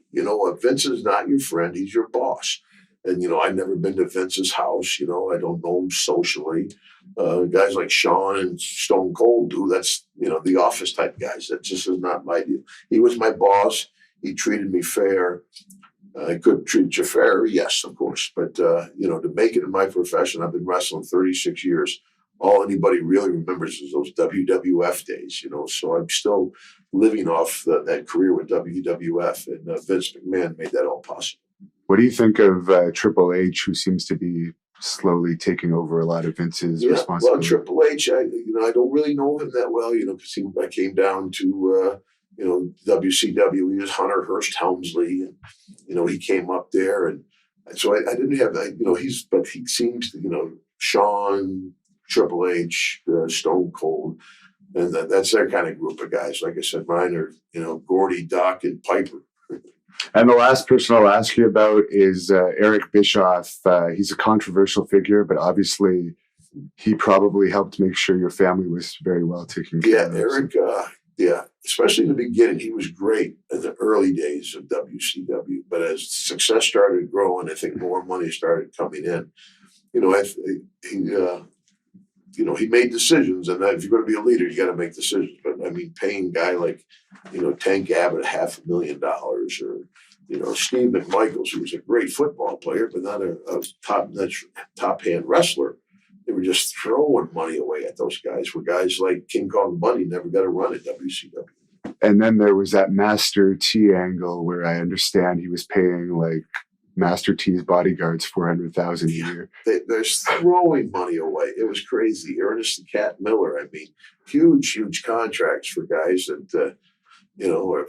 Vince is not your friend. He's your boss. And, I've never been to Vince's house. I don't know him socially. Guys like Shawn and Stone Cold do. That's, the office type guys. That just is not my deal. He was my boss. He treated me fair. I could treat you fair, yes, of course. But, to make it in my profession, I've been wrestling 36 years. All anybody really remembers is those WWF days, So I'm still living off that career with WWF. And Vince McMahon made that all possible. What do you think of Triple H, who seems to be slowly taking over a lot of Vince's responsibility? Well, Triple H, I don't really know him that well, because I came down to, WCW. He was Hunter Hearst Helmsley, and, he came up there. And so I didn't have that, but he seems to, Shawn, Triple H, Stone Cold, and that's their kind of group of guys. Like I said, mine are, Gordy, Doc, and Piper. And the last person I'll ask you about is Eric Bischoff. He's a controversial figure, but obviously he probably helped make sure your family was very well taken care of. Yeah, Eric, Yeah, especially in the beginning, he was great in the early days of WCW. But as success started growing, I think more money started coming in. You know, he he made decisions, and if you're going to be a leader, you got to make decisions. But I mean, paying a guy like Tank Abbott $500,000, or Steve McMichaels, who was a great football player, but not a top hand wrestler. They were just throwing money away at those guys. Where guys like King Kong Bundy never got a run at WCW. And then there was that Master T angle where I understand he was paying like Master T's bodyguards $400,000 a year. They're throwing money away. It was crazy. Ernest the Cat Miller. I mean, huge contracts for guys that are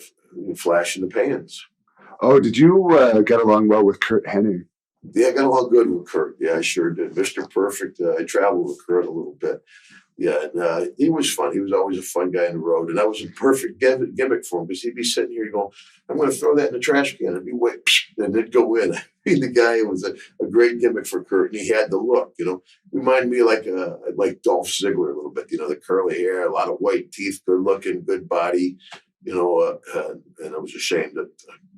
flash in the pans. Oh, did you get along well with Curt Hennig? Yeah, I got along good with Curt. Yeah, I sure did. Mr. Perfect. I traveled with Curt a little bit. Yeah, and he was fun. He was always a fun guy on the road. And that was a perfect gimmick for him, because he'd be sitting here going, I'm going to throw that in the trash can. And he'd wait, and it'd go in. I mean, the guy was a great gimmick for Curt, and he had the look, Reminded me of like Dolph Ziggler a little bit, the curly hair, a lot of white teeth, good looking, good body, and I was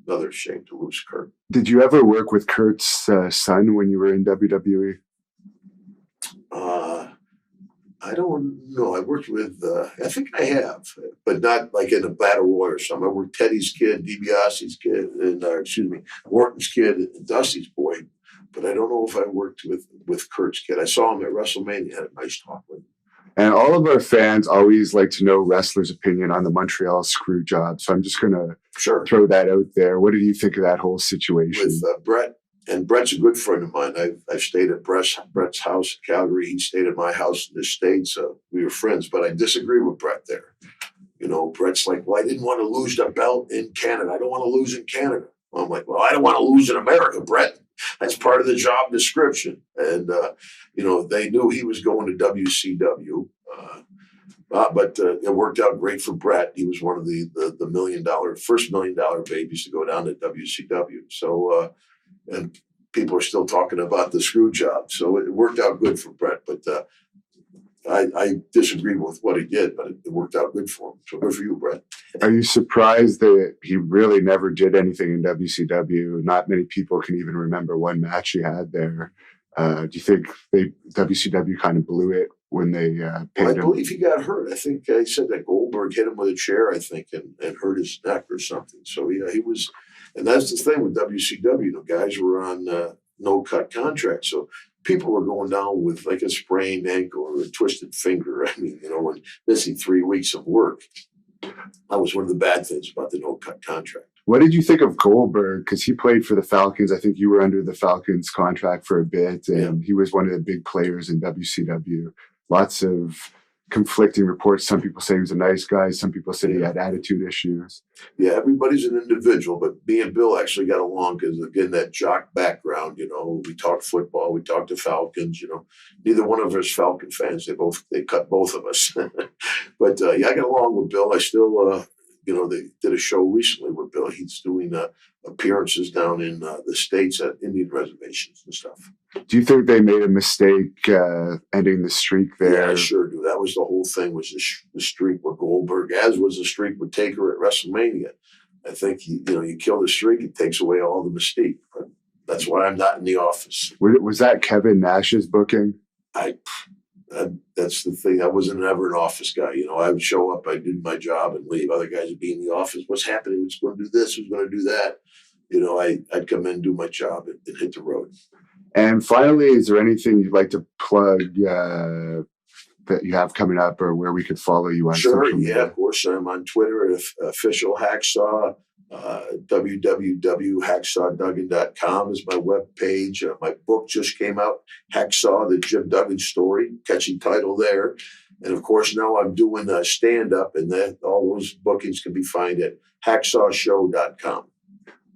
another shame to lose Curt. Did you ever work with Kurt's son when you were in WWE? I don't know. I worked with, I think I have, but not like in a battle royal or something. I worked Teddy's kid, DiBiase's kid, and Orton's kid, and Dusty's boy. But I don't know if I worked with Kurt's kid. I saw him at WrestleMania. Had a nice talk with him. And all of our fans always like to know wrestlers' opinion on the Montreal screw job. So I'm just going to throw that out there. What did you think of that whole situation? With Brett. And Brett's a good friend of mine. I've stayed at Brett's house in Calgary. He stayed at my house in the States. So we were friends. But I disagree with Brett there. Brett's like, well, I didn't want to lose the belt in Canada. I don't want to lose in Canada. I'm like, well, I don't want to lose in America, Brett. That's part of the job description. And, they knew he was going to WCW. But it worked out great for Brett. He was one of the first $1 million babies to go down to WCW. So, and people are still talking about the screw job. So it worked out good for Brett. But I disagree with what he did, but it worked out good for him. So good for you, Brett. Are you surprised that he really never did anything in WCW? Not many people can even remember one match he had there. Do you think WCW kind of blew it when they paid him? I believe he got hurt. I think he said that Goldberg hit him with a chair, I think, and hurt his neck or something. So, yeah, he was. And that's the thing with WCW. Guys were on no-cut contracts. So people were going down with like a sprained ankle or a twisted finger. I mean, and missing 3 weeks of work. That was one of the bad things about the no-cut contract. What did you think of Goldberg? Because he played for the Falcons. I think you were under the Falcons contract for a bit, and he was one of the big players in WCW. Lots of conflicting reports. Some people say he was a nice guy. Some people say he had attitude issues. Yeah, everybody's an individual, but me and Bill actually got along because, again, that jock background, we talked football, we talked to Falcons, neither one of us Falcon fans. They cut both of us. But, I got along with Bill. I still, they did a show recently with Bill. He's doing appearances down in the States at Indian reservations and stuff. Do you think they made a mistake ending the streak there? Yeah, I sure do. That was the whole thing, was the streak with Goldberg, as was the streak with Taker at WrestleMania. I think, you kill the streak, it takes away all the mystique. But that's why I'm not in the office. Was that Kevin Nash's booking? That's the thing. I wasn't ever an office guy. I would show up, I did my job and leave. Other guys would be in the office. What's happening? Who's going to do this? Who's going to do that? I'd come in, do my job, and hit the road. And finally, is there anything you'd like to plug that you have coming up, or where we could follow you on social media? Yeah, of course. I'm on Twitter at official Hacksaw. www.hacksawduggan.com is my webpage. My book just came out, Hacksaw, the Jim Duggan story. Catchy title there. And of course, now I'm doing stand-up, and all those bookings can be found at hacksawshow.com.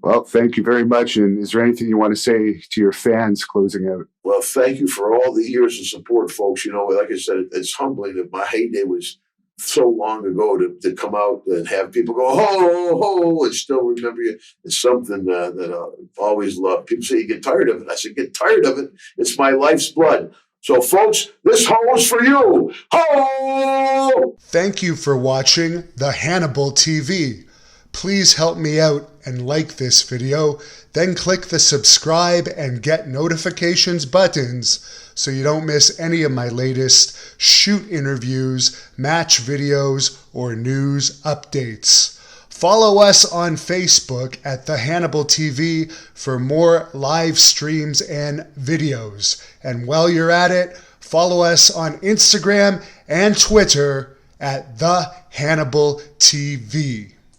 Well, thank you very much. And is there anything you want to say to your fans closing out? Well, thank you for all the years of support, folks. Like I said, it's humbling that my heyday was so long ago to come out and have people go, ho, ho, and still remember you. It's something that I always love. People say you get tired of it. I said, get tired of it. It's my life's blood. So, folks, this hoe is for you. Ho! Thank you for watching the Hannibal TV. Please help me out and like this video, then click the subscribe and get notifications buttons so you don't miss any of my latest shoot interviews, match videos, or news updates. Follow us on Facebook at The Hannibal TV for more live streams and videos. And while you're at it, follow us on Instagram and Twitter at The Hannibal TV.